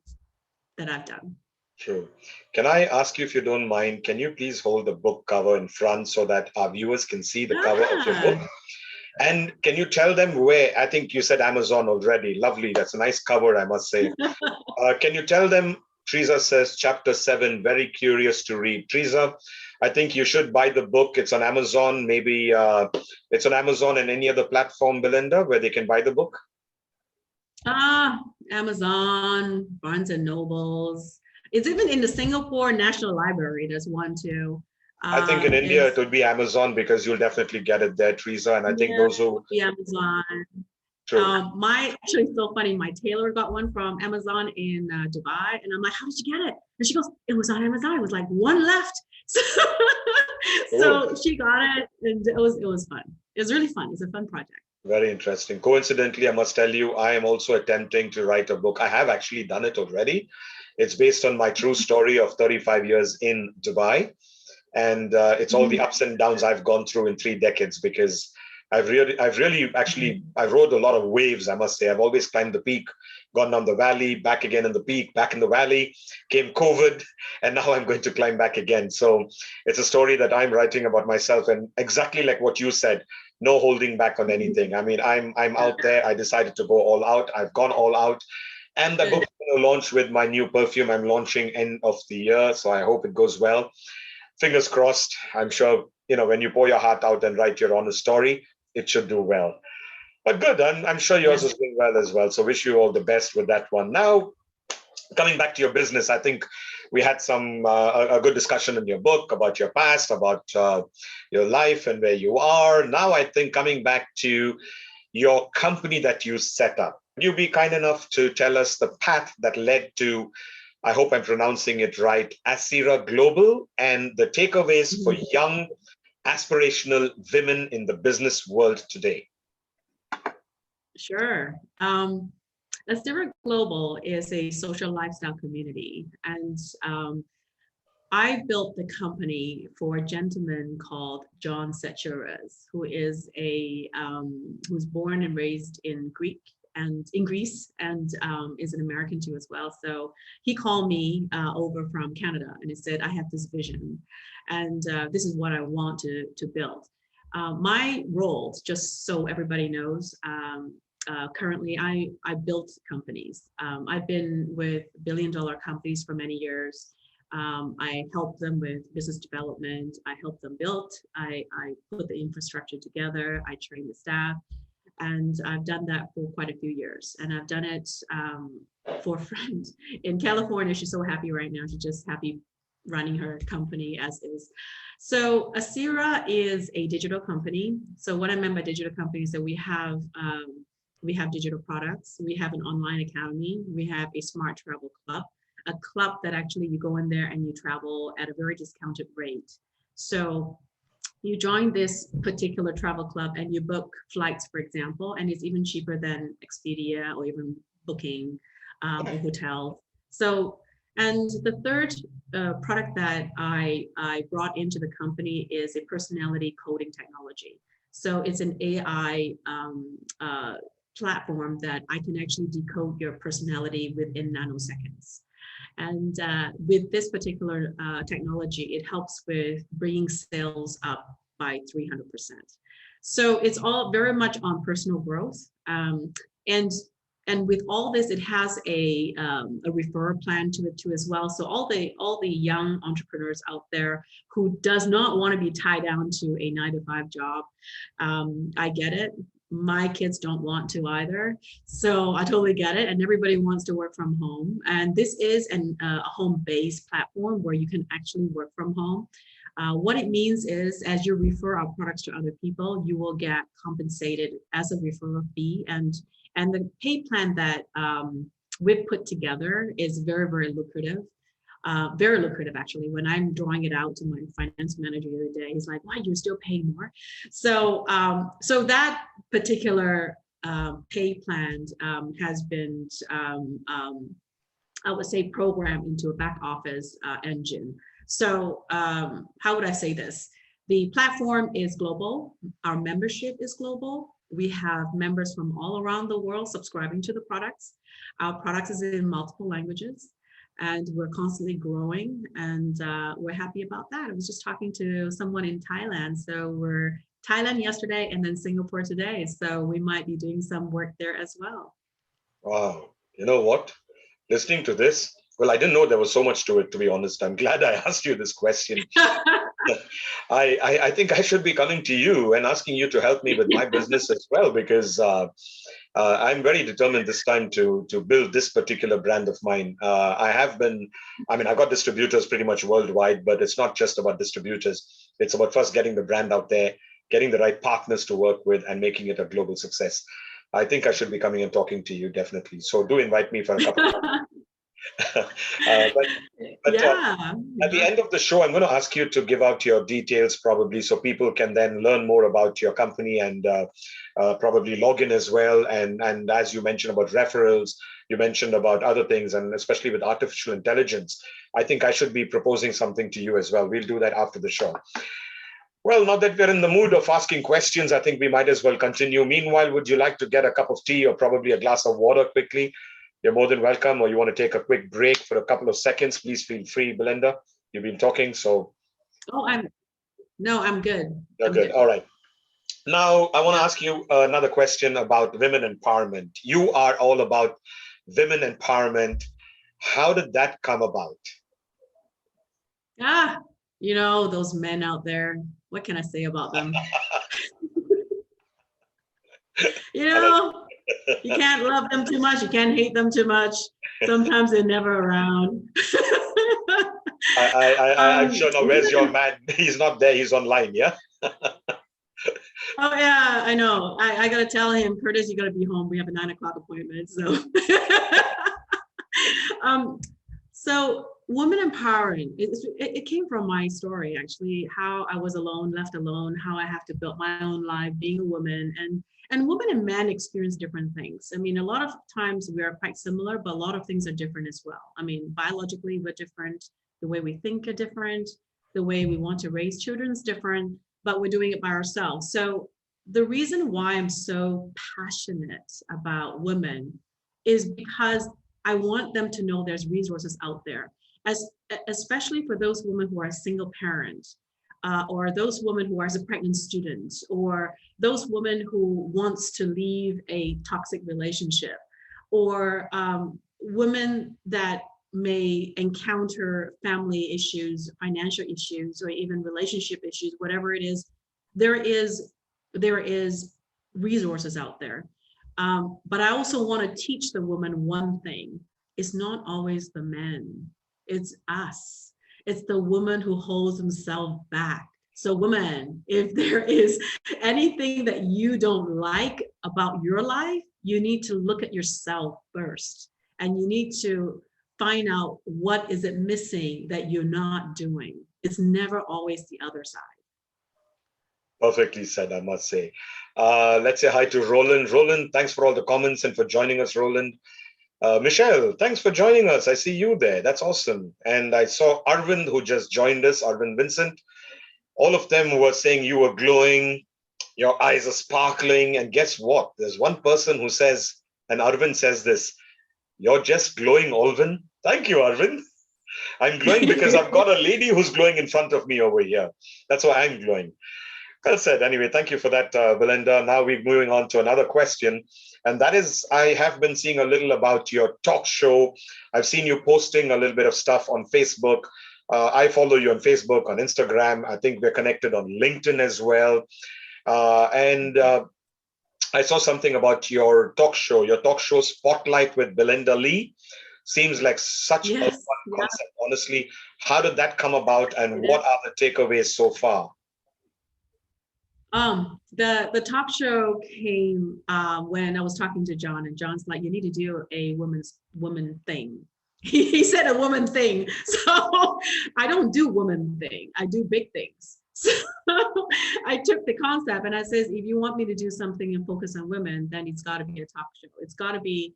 that I've done. True. Can I ask you, if you don't mind, can you please hold the book cover in front so that our viewers can see the cover of your book? Ah, And can you tell them where? I think you said Amazon already. Lovely. That's a nice cover, I must say. Can you tell them? Teresa says, chapter 7, very curious to read. Teresa, I think you should buy the book. It's on Amazon. Maybe it's on Amazon and any other platform, Belynda, where they can buy the book. Amazon, Barnes and Nobles. It's even in the Singapore National Library. There's one too. I think in India, it It's would be Amazon because you'll definitely get it there, Teresa. And I think Yeah, those who, the Amazon. true. My actually it's so funny. My tailor got one from Amazon in Dubai, and I'm like, "How did you get it?" And she goes, "It was on Amazon. It was like one left." So, Cool. so she got it, and it was fun. It was really fun. It's a fun project. Very interesting. Coincidentally, I must tell you, I am also attempting to write a book. I have actually done it already. It's based on my true story of 35 years in Dubai. And it's all the Mhm. ups and downs I've gone through in 3 decades because I've really actually, I rode a lot of waves, I must say. I've always climbed the peak, gone down the valley, back again in the peak, back in the valley, came COVID, and now I'm going to climb back again. So it's a story that I'm writing about myself, and exactly like what you said, no holding back on anything. I mean, I'm out there. I decided to go all out. I've gone all out. And the book Good. is going to launch with my new perfume. I'm launching end of the year, so I hope it goes well. Fingers crossed. I'm sure, when you pour your heart out and write your honest story, it should do well. But good, I'm sure yours Yes. is doing well as well. So wish you all the best with that one. Now, coming back to your business, I think we had some a good discussion in your book about your past, about your life and where you are. Now, I think coming back to your company that you set up, would you be kind enough to tell us the path that led to, I hope I'm pronouncing it right, Asira Global, and the takeaways for Mhm. young aspirational women in the business world today? Sure. Astera Global is a social lifestyle community, and I built the company for a gentleman called John Setchuras, who's born and raised in Greece and is an American too as well. So he called me over from Canada and he said, "I have this vision, and this is what I want to build." My role, just so everybody knows. Currently, I built companies. I've been with billion-dollar companies for many years. I help them with business development. I help them build. I put the infrastructure together. I train the staff. And I've done that for quite a few years. And I've done it for a friend in California. She's so happy right now. She's just happy running her company as is. So Asira is a digital company. So what I meant by digital company is that we have digital products. We have an online academy. We have a smart travel club, a club that actually you go in there and you travel at a very discounted rate. So you join this particular travel club and you book flights, for example, and it's even cheaper than Expedia or even Booking or hotel. So, and the third product that I brought into the company is a personality coding technology. So it's an AI platform that I can actually decode your personality within nanoseconds. And with this particular technology, it helps with bringing sales up by 300%. So it's all very much on personal growth. And And with all this, it has a referral plan to it too as well. So all the young entrepreneurs out there who does not want to be tied down to a 9-to-5 job, I get it. My kids don't want to either. So I totally get it. And everybody wants to work from home. And this is a home-based platform where you can actually work from home. What it means is, as you refer our products to other people, you will get compensated as a referral fee. And the pay plan that we've put together is very, very lucrative. Very lucrative, actually. When I'm drawing it out to my finance manager the other day, he's like, "Why, you're still paying more?" So, so that particular pay plan has been, I would say, programmed into a back office engine. So, how would I say this? The platform is global. Our membership is global. We have members from all around the world subscribing to the products. Our products is in multiple languages, and we're constantly growing, and we're happy about that. I was just talking to someone in Thailand. So we're Thailand yesterday and then Singapore today. So we might be doing some work there as well. Wow. You know what? Listening to this, well, I didn't know there was so much to it, to be honest. I'm glad I asked you this question. I think I should be coming to you and asking you to help me with my business as well, because I'm very determined this time to build this particular brand of mine. I've got distributors pretty much worldwide, but it's not just about distributors. It's about first getting the brand out there, getting the right partners to work with, and making it a global success. I think I should be coming and talking to you, definitely. So do invite me for a couple of but Yeah. at the end of the show, I'm going to ask you to give out your details, probably, so people can then learn more about your company and probably log in as well. And as you mentioned about referrals, you mentioned about other things, and especially with artificial intelligence, I think I should be proposing something to you as well. We'll do that after the show. Well, now that we're in the mood of asking questions, I think we might as well continue. Meanwhile, would you like to get a cup of tea or probably a glass of water quickly? You're more than welcome. Or you want to take a quick break for a couple of seconds, please feel free, Belynda. You've been talking, so. Oh, I'm good. You're I'm good. good. All right. Now, I want to Yeah. ask you another question about women empowerment. You are all about women empowerment. How did that come about? Those men out there, what can I say about them? You can't love them too much. You can't hate them too much. Sometimes they're never around. I'm sure now. Where's your man? He's not there. He's online. Yeah. Oh yeah, I know. I gotta tell him, Curtis, you gotta be home. We have a 9 o'clock appointment. So, so women empowering. It came from my story actually. How I was alone, left alone. How I have to build my own life, being a woman, and women and men experience different things. I mean, a lot of times we are quite similar, but a lot of things are different as well. I mean, biologically we're different. The way we think are different. The way we want to raise children is different, but we're doing it by ourselves. So the reason why I'm so passionate about women is because I want them to know there's resources out there, especially for those women who are single parents, or those women who are a pregnant student, or those women who wants to leave a toxic relationship, or women that may encounter family issues, financial issues, or even relationship issues, whatever it is, there is resources out there. But I also want to teach the woman one thing. It's not always the men, it's us. It's the woman who holds himself back. So women, if there is anything that you don't like about your life, you need to look at yourself first. And you need to find out what is it missing that you're not doing. It's never always the other side. Perfectly said, I must say. Let's say hi to Roland. Roland, thanks for all the comments and for joining us, Roland. Michelle, thanks for joining us. I see you there. That's awesome. And I saw Arvind, who just joined us, Arvind Vincent. All of them were saying you were glowing, your eyes are sparkling. And guess what? There's one person who says, and Arvind says this, you're just glowing, Alvin. Thank you, Arvind. I'm glowing because I've got a lady who's glowing in front of me over here. That's why I'm glowing. Well said. Anyway, thank you for that, Belynda. Now we're moving on to another question. And that is, I have been seeing a little about your talk show. I've seen you posting a little bit of stuff on Facebook. I follow you on Facebook, on Instagram. I think we're connected on LinkedIn as well. And I saw something about your talk show Spotlight with Belynda Lee. Seems like such a Yes, fun yeah, concept, honestly. How did that come about and it what is. are the takeaways so far? The talk show came when I was talking to John, and John's like, "You need to do a woman thing." He said a woman thing, so I don't do woman thing. I do big things. So I took the concept and I says, if you want me to do something and focus on women, then it's got to be a talk show. It's got to be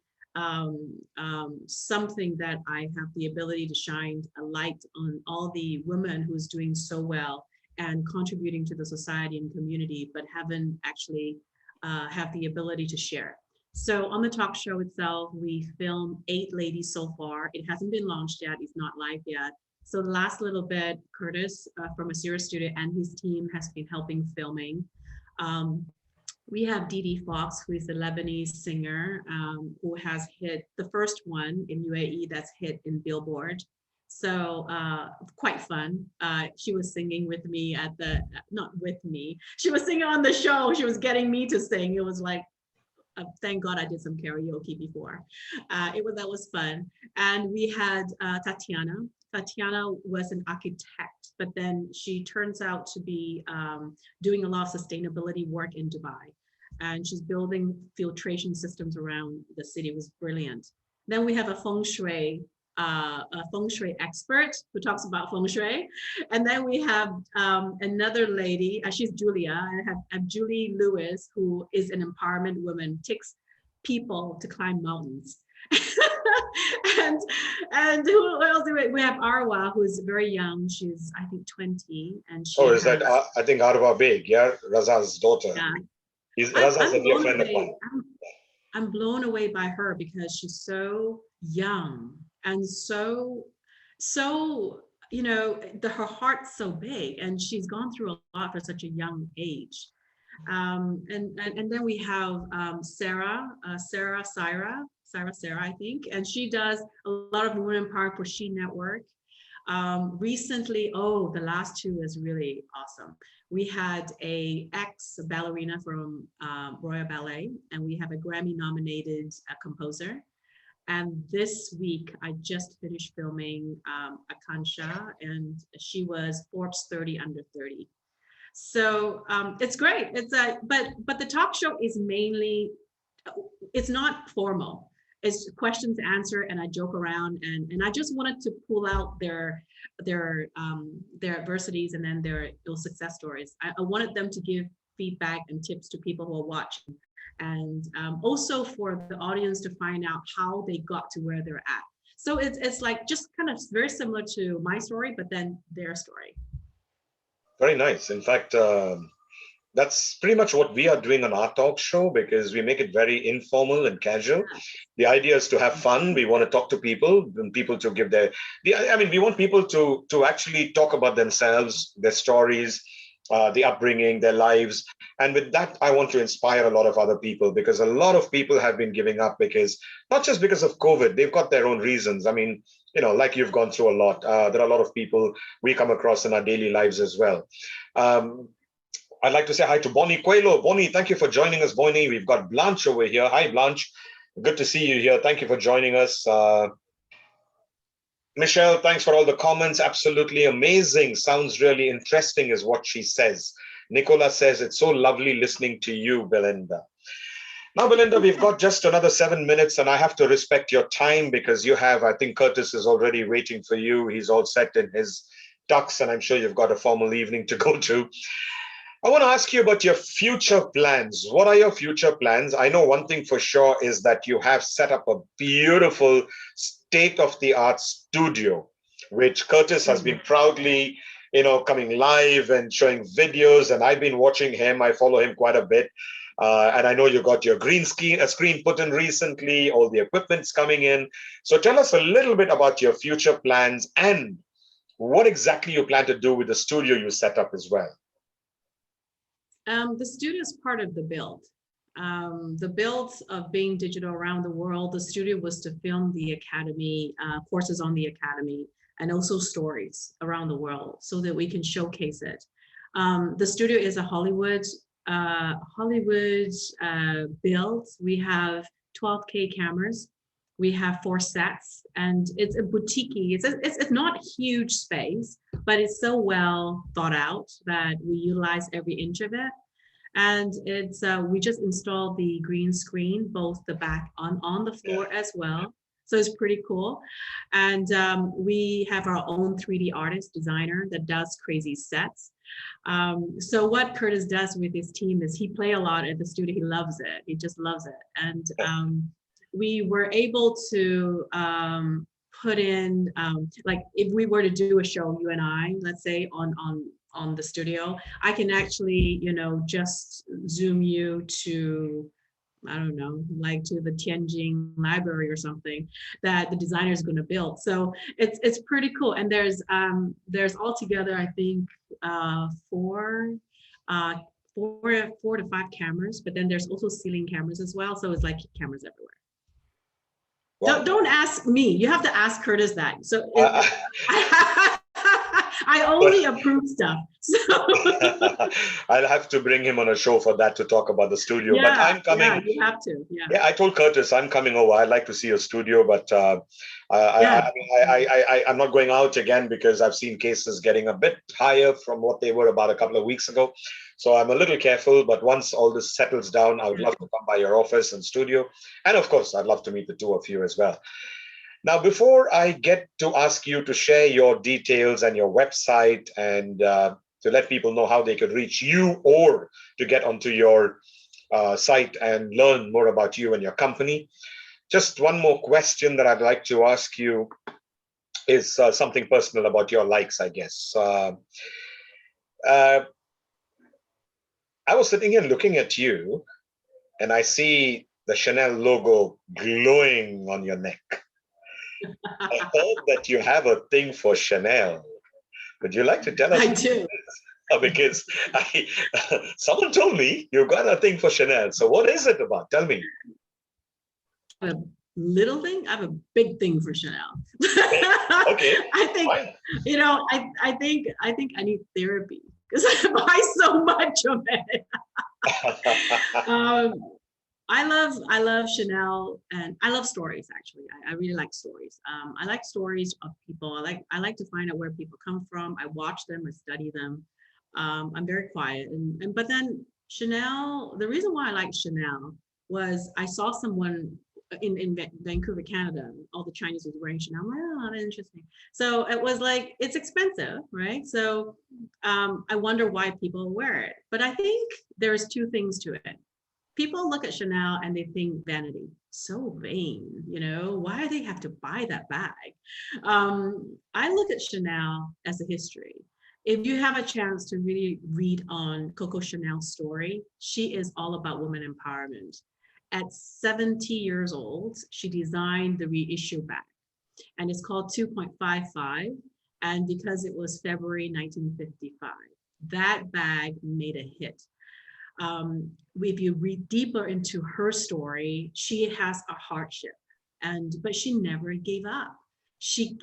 something that I have the ability to shine a light on all the women who's doing so well and contributing to the society and community, but haven't actually have the ability to share. So on the talk show itself, we filmed 8 ladies so far. It hasn't been launched yet. It's not live yet. So the last little bit, Curtis from a Sirius Studio and his team has been helping filming. Um, we have Dee Fox, who is a Lebanese singer who has hit the first one in UAE that's hit in Billboard. So quite fun. She was singing with me at the, not with me, she was singing on the show. She was getting me to sing. It was like, thank God I did some karaoke before. That was fun. And we had Tatiana. Tatiana was an architect, but then she turns out to be doing a lot of sustainability work in Dubai. And she's building filtration systems around the city. It was brilliant. Then we have a feng shui expert who talks about feng shui. And then we have another lady, she's Julia. I have Julie Lewis, who is an empowerment woman, takes people to climb mountains. and who else do we have? Arwa, who's very young. She's, I think, 20, and Oh, she is that, has, I think, Arwa Beg, yeah? Raza's daughter. yeah. Raza's a I'm dear blown friend of away. mine. I'm blown away by her because she's so young and so her heart's so big, and she's gone through a lot for such a young age. And then we have Sarah, I think, and she does a lot of women empowerment for She Network. Recently, the last two is really awesome. We had a ex ballerina from Royal Ballet, and we have a Grammy nominated composer. And this week, I just finished filming Akansha, and she was Forbes 30 under 30. So it's great. But the talk show is mainly, it's not formal. It's questions answer, and I joke around, and I just wanted to pull out their adversities and then their success stories. I wanted them to give feedback and tips to people who are watching, and also for the audience to find out how they got to where they're at. So it's like just kind of very similar to my story, but then their story. Very nice. In fact, that's pretty much what we are doing on our talk show because we make it very informal and casual. The idea is to have fun. We want to talk to people and people to give we want people to actually talk about themselves, their stories, the upbringing, their lives. And with that, I want to inspire a lot of other people because a lot of people have been giving up because not just because of COVID, they've got their own reasons. I mean, like you've gone through a lot. There are a lot of people we come across in our daily lives as well. I'd like to say hi to Bonnie Coelho. Bonnie, thank you for joining us, Bonnie. We've got Blanche over here. Hi, Blanche. Good to see you here. Thank you for joining us. Michelle, thanks for all the comments. Absolutely amazing. Sounds really interesting is what she says. Nicola says, it's so lovely listening to you, Belynda. Now, Belynda, we've got just another 7 minutes and I have to respect your time because I think Curtis is already waiting for you. He's all set in his tux and I'm sure you've got a formal evening to go to. I want to ask you about your future plans. What are your future plans? I know one thing for sure is that you have set up a beautiful state-of-the-art studio, which Curtis has been proudly, coming live and showing videos. And I've been watching him. I follow him quite a bit. And I know you got your screen put in recently, all the equipment's coming in. So tell us a little bit about your future plans and what exactly you plan to do with the studio you set up as well. The studio is part of the build. The build of being digital around the world, the studio was to film the academy, courses on the academy, and also stories around the world so that we can showcase it. The studio is a Hollywood build. We have 12K cameras. We have 4 sets, and it's a boutique. It's not a huge space, but it's so well thought out that we utilize every inch of it. And it's we just installed the green screen, both the back on the floor as well. So it's pretty cool. And we have our own 3D artist designer that does crazy sets. So what Curtis does with his team is he play a lot at the studio. He loves it. He just loves it. And we were able to put in, like if we were to do a show, you and I, let's say on the studio, I can actually, just zoom you to, I don't know, like to the Tianjin library or something that the designer is going to build. So it's pretty cool. And there's altogether, I think, four to five cameras, but then there's also ceiling cameras as well. So it's like cameras everywhere. Wow. Don't ask me. You have to ask Curtis that. So I only approve stuff. So. I'll have to bring him on a show for that to talk about the studio. Yeah, but I'm coming. Yeah, you have to. Yeah, I told Curtis I'm coming over. I'd like to see your studio, but I'm not going out again because I've seen cases getting a bit higher from what they were about a couple of weeks ago. So I'm a little careful, but once all this settles down, I would love to come by your office and studio. And of course, I'd love to meet the two of you as well. Now, before I get to ask you to share your details and your website and to let people know how they could reach you or to get onto your site and learn more about you and your company, just one more question that I'd like to ask you is something personal about your likes, I guess. I was sitting here looking at you and I see the Chanel logo glowing on your neck. I heard that you have a thing for Chanel. Would you like to tell us? I do. Because someone told me you got a thing for Chanel. So what is it about? Tell me. A little thing? I have a big thing for Chanel. Okay. I think, fine. I think I need therapy because I buy so much of it. I love Chanel, and I love stories. Actually, I really like stories. I like stories of people. I like to find out where people come from. I watch them, I study them. I'm very quiet, but then Chanel. The reason why I like Chanel was I saw someone in Vancouver, Canada. All the Chinese was wearing Chanel. I'm like, oh, that's interesting. So it was like, it's expensive, right? So I wonder why people wear it. But I think there's two things to it. People look at Chanel and they think vanity, so vain, why do they have to buy that bag? I look at Chanel as a history. If you have a chance to really read on Coco Chanel's story, she is all about women empowerment. At 70 years old, she designed the reissue bag, and it's called 2.55. And because it was February 1955, that bag made a hit. If you read deeper into her story, she has a hardship, but she never gave up. She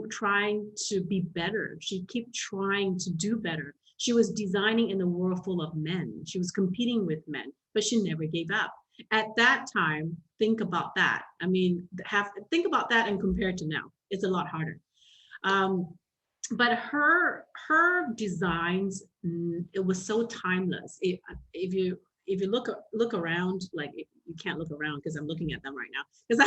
trying to be better. She kept trying to do better. She was designing in a world full of men. She was competing with men, but she never gave up. At that time, think about that. I mean, think about that and compare it to now. It's a lot harder. But her designs, it was so timeless. If you look around, like you can't look around because I'm looking at them right now, because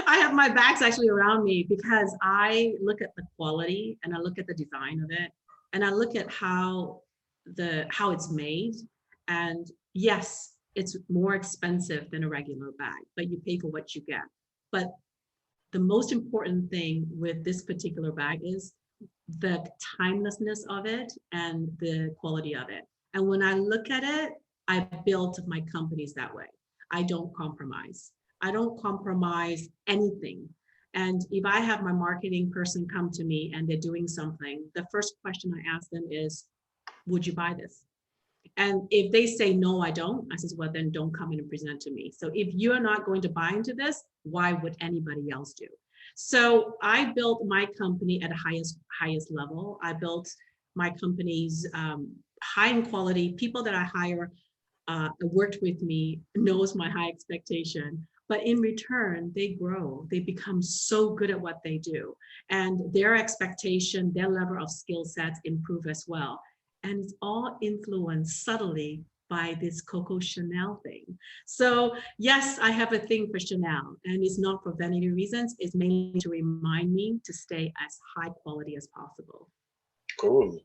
I have my bags actually around me, because I look at the quality and I look at the design of it, and I look at how it's made. And yes, it's more expensive than a regular bag, but you pay for what you get. But the most important thing with this particular bag is the timelessness of it and the quality of it. And when I look at it, I built my companies that way. I don't compromise. I don't compromise anything. And if I have my marketing person come to me and they're doing something, the first question I ask them is, would you buy this? And if they say, no, I don't, I says, well, then don't come in and present to me. So if you're not going to buy into this, why would anybody else do? So I built my company at the highest level. I built my company's high in quality. People that I hire worked with me knows my high expectation. But in return, they grow. They become so good at what they do. And their expectation, their level of skill sets improve as well. And it's all influenced subtly by this Coco Chanel thing. So yes, I have a thing for Chanel, and it's not for vanity reasons. It's mainly to remind me to stay as high quality as possible. Cool.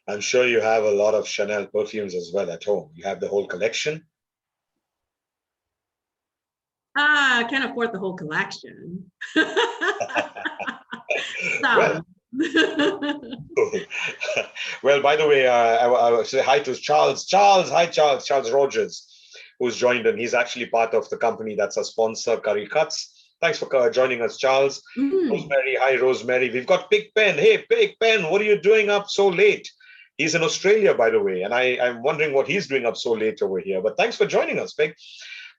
I'm sure you have a lot of Chanel perfumes as well at home. You have the whole collection. I can't afford the whole collection. Well, Some. well, by the way, I will say hi to Charles. Charles, hi, Charles. Charles Rogers, who's joined in. He's actually part of the company that's a sponsor, Curry Cuts. Thanks for joining us, Charles. Rosemary, hi, Rosemary. We've got Big Ben. Hey, Big Ben, what are you doing up so late? He's in Australia, by the way, and I'm wondering what he's doing up so late over here. But thanks for joining us, Big.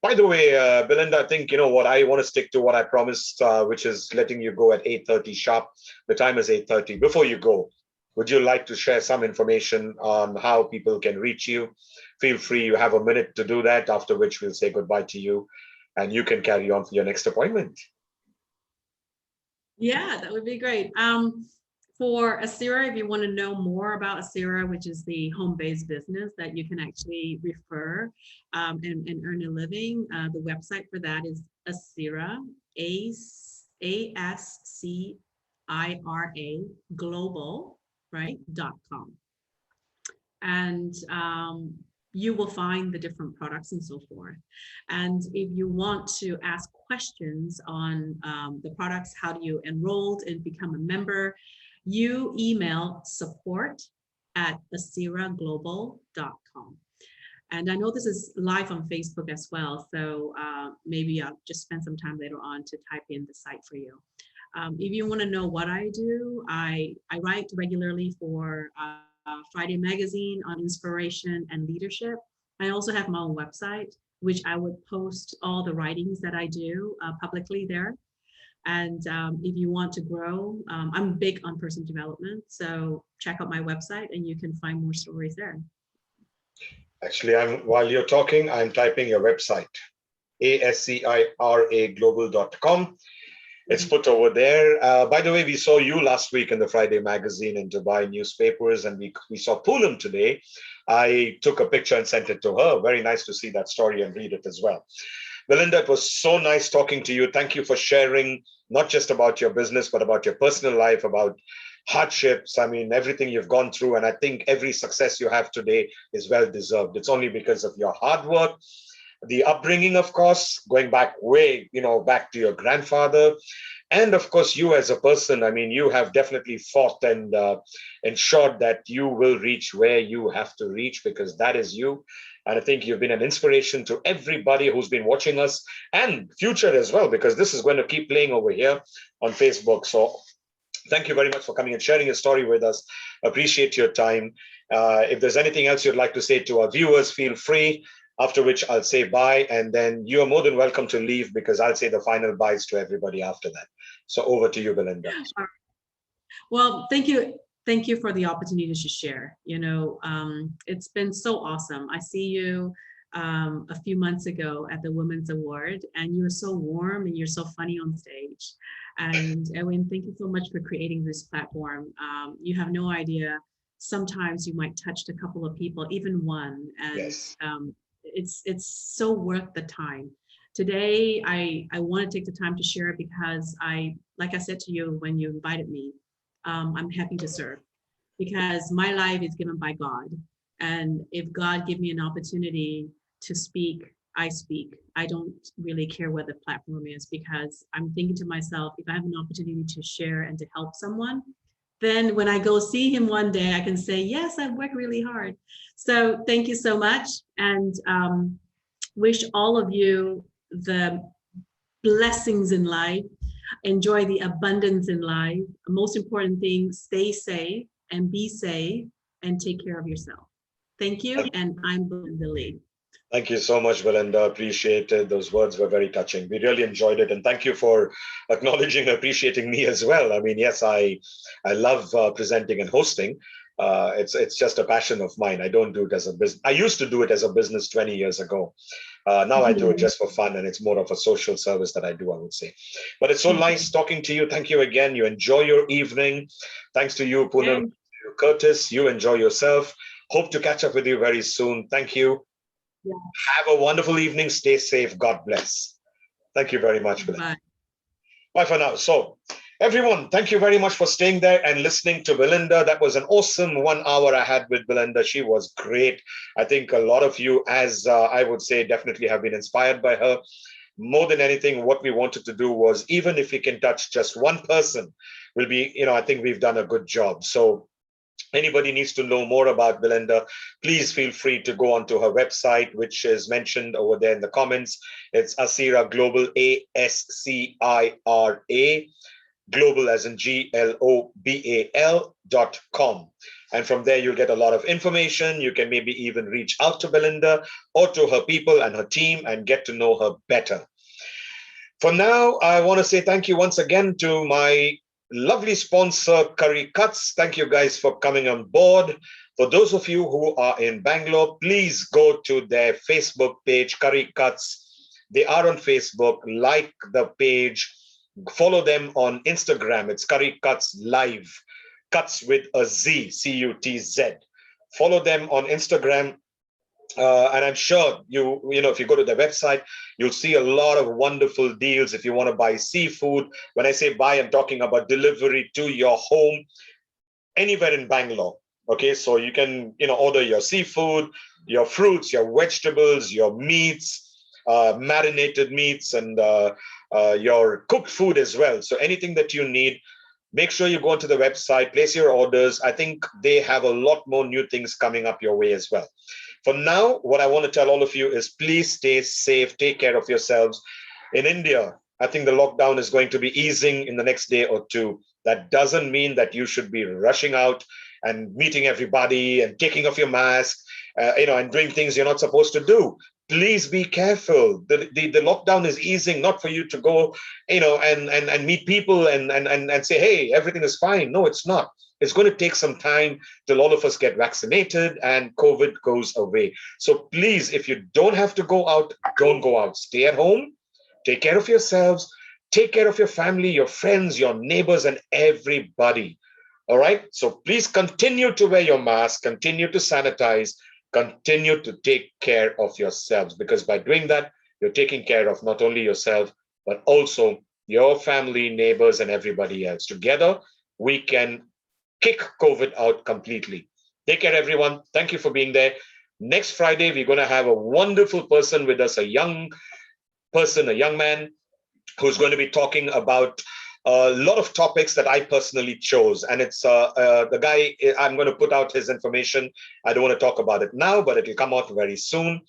By the way, Belynda, I think you know what I want to stick to what I promised, which is letting you go at 8:30 sharp. The time is 8:30. Before you go, would you like to share some information on how people can reach you? Feel free. You have a minute to do that. After which we'll say goodbye to you, and you can carry on for your next appointment. Yeah, that would be great. For Asira, if you want to know more about Asira, which is the home-based business that you can actually refer and earn a living, the website for that is Asira, ASCIRA global, right, .com. And you will find the different products and so forth. And if you want to ask questions on the products, how do you enroll and become a member, you email support@asiraglobal.com. And I know this is live on Facebook as well, so maybe I'll just spend some time later on to type in the site for you. If you want to know what I do, I write regularly for Friday Magazine on inspiration and leadership. I also have my own website, which I would post all the writings that I do publicly there. And if you want to grow, I'm big on personal development. So check out my website and you can find more stories there. Actually, while you're talking, I'm typing your website, ASCIRAglobal.com. It's put over there. By the way, we saw you last week in the Friday Magazine and Dubai newspapers, and we saw Poonam today. I took a picture and sent it to her. Very nice to see that story and read it as well. Belynda, it was so nice talking to you. Thank you for sharing not just about your business, but about your personal life, about hardships. I mean, everything you've gone through. And I think every success you have today is well deserved. It's only because of your hard work, the upbringing, of course, going back way, back to your grandfather. And of course, you as a person, I mean, you have definitely fought and ensured that you will reach where you have to reach, because that is you. And I think you've been an inspiration to everybody who's been watching us, and future as well, because this is going to keep playing over here on Facebook. So thank you very much for coming and sharing your story with us. Appreciate your time. If there's anything else you'd like to say to our viewers, feel free. After which I'll say bye, and then you're more than welcome to leave, because I'll say the final byes to everybody after that. So over to you, Belynda. Well, thank you. Thank you for the opportunity to share. It's been so awesome. I see you a few months ago at the Women's Award, and you're so warm and you're so funny on stage. And Edwin, thank you so much for creating this platform. You have no idea. Sometimes you might touch a couple of people, even one, and Yes. It's so worth the time. Today, I want to take the time to share it because like I said to you when you invited me, I'm happy to serve, because my life is given by God. And if God give me an opportunity to speak, I speak. I don't really care what the platform is, because I'm thinking to myself, if I have an opportunity to share and to help someone, then when I go see him one day, I can say, yes, I've worked really hard. So thank you so much. And wish all of you the blessings in life, enjoy the abundance in life. Most important thing, stay safe and be safe and take care of yourself. Thank you. And I'm Belynda Lee. Thank you so much, Belynda. Appreciated. Those words were very touching. We really enjoyed it, and thank you for acknowledging and appreciating me as well. I mean, yes, I love presenting and hosting. It's just a passion of mine. I don't do it as a business. I used to do it as a business 20 years ago. Now I do it just for fun, and it's more of a social service that I do, I would say. But it's so nice talking to you. Thank you again. You enjoy your evening. Thanks to you, Poonam, Okay. Curtis. You enjoy yourself. Hope to catch up with you very soon. Thank you. Yeah. Have a wonderful evening. Stay safe. God bless. Thank you very much for that. Bye. Bye for now. So, everyone, thank you very much for staying there and listening to Belynda. That was an awesome 1 hour I had with Belynda. She was great. I think a lot of you, as I would say, definitely have been inspired by her. More than anything, what we wanted to do was, even if we can touch just one person, will be, I think we've done a good job. So, anybody needs to know more about Belynda, please feel free to go onto her website, which is mentioned over there in the comments. It's Ascira Global, ASCIRA, global as in GLOBAL.com. And from there, you'll get a lot of information. You can maybe even reach out to Belynda or to her people and her team and get to know her better. For now, I want to say thank you once again to my lovely sponsor, Curry Cuts. Thank you guys for coming on board. For those of you who are in Bangalore, please go to their Facebook page, Curry Cuts. They are on Facebook. Like the page. Follow them on Instagram. It's Curry Cuts Live. Cuts with a Z, CUTZ. Follow them on Instagram. And I'm sure if you go to their website, you'll see a lot of wonderful deals if you want to buy seafood. When I say buy, I'm talking about delivery to your home anywhere in Bangalore. Okay, so you can order your seafood, your fruits, your vegetables, your meats, marinated meats, and your cooked food as well. So anything that you need, make sure you go onto the website, place your orders. I think they have a lot more new things coming up your way as well. For now, what I want to tell all of you is please stay safe, take care of yourselves. In India, I think the lockdown is going to be easing in the next day or two. That doesn't mean that you should be rushing out and meeting everybody and taking off your mask, and doing things you're not supposed to do. Please be careful. The lockdown is easing, not for you to go, and meet people and say, hey, everything is fine. No, it's not. It's going to take some time till all of us get vaccinated and COVID goes away. So please, if you don't have to go out, don't go out. Stay at home. Take care of yourselves. Take care of your family, your friends, your neighbors, and everybody. All right? So please continue to wear your mask, continue to sanitize, continue to take care of yourselves, because by doing that, you're taking care of not only yourself, but also your family, neighbors, and everybody else. Together, we can kick COVID out completely. Take care, everyone. Thank you for being there. Next Friday, we're going to have a wonderful person with us, a young person, a young man, who's going to be talking about a lot of topics that I personally chose. And it's the guy, I'm going to put out his information. I don't want to talk about it now, but it'll come out very soon.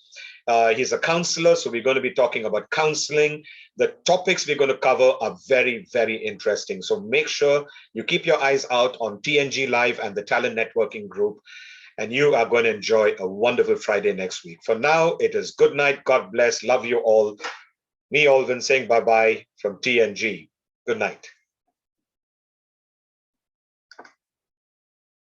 He's a counselor, so we're going to be talking about counseling. The topics we're going to cover are very, very interesting. So make sure you keep your eyes out on TNGlive and the Talent Networking Group, and you are going to enjoy a wonderful Friday next week. For now, it is good night. God bless. Love you all. Me, Alvin, saying bye-bye from TNG. Good night.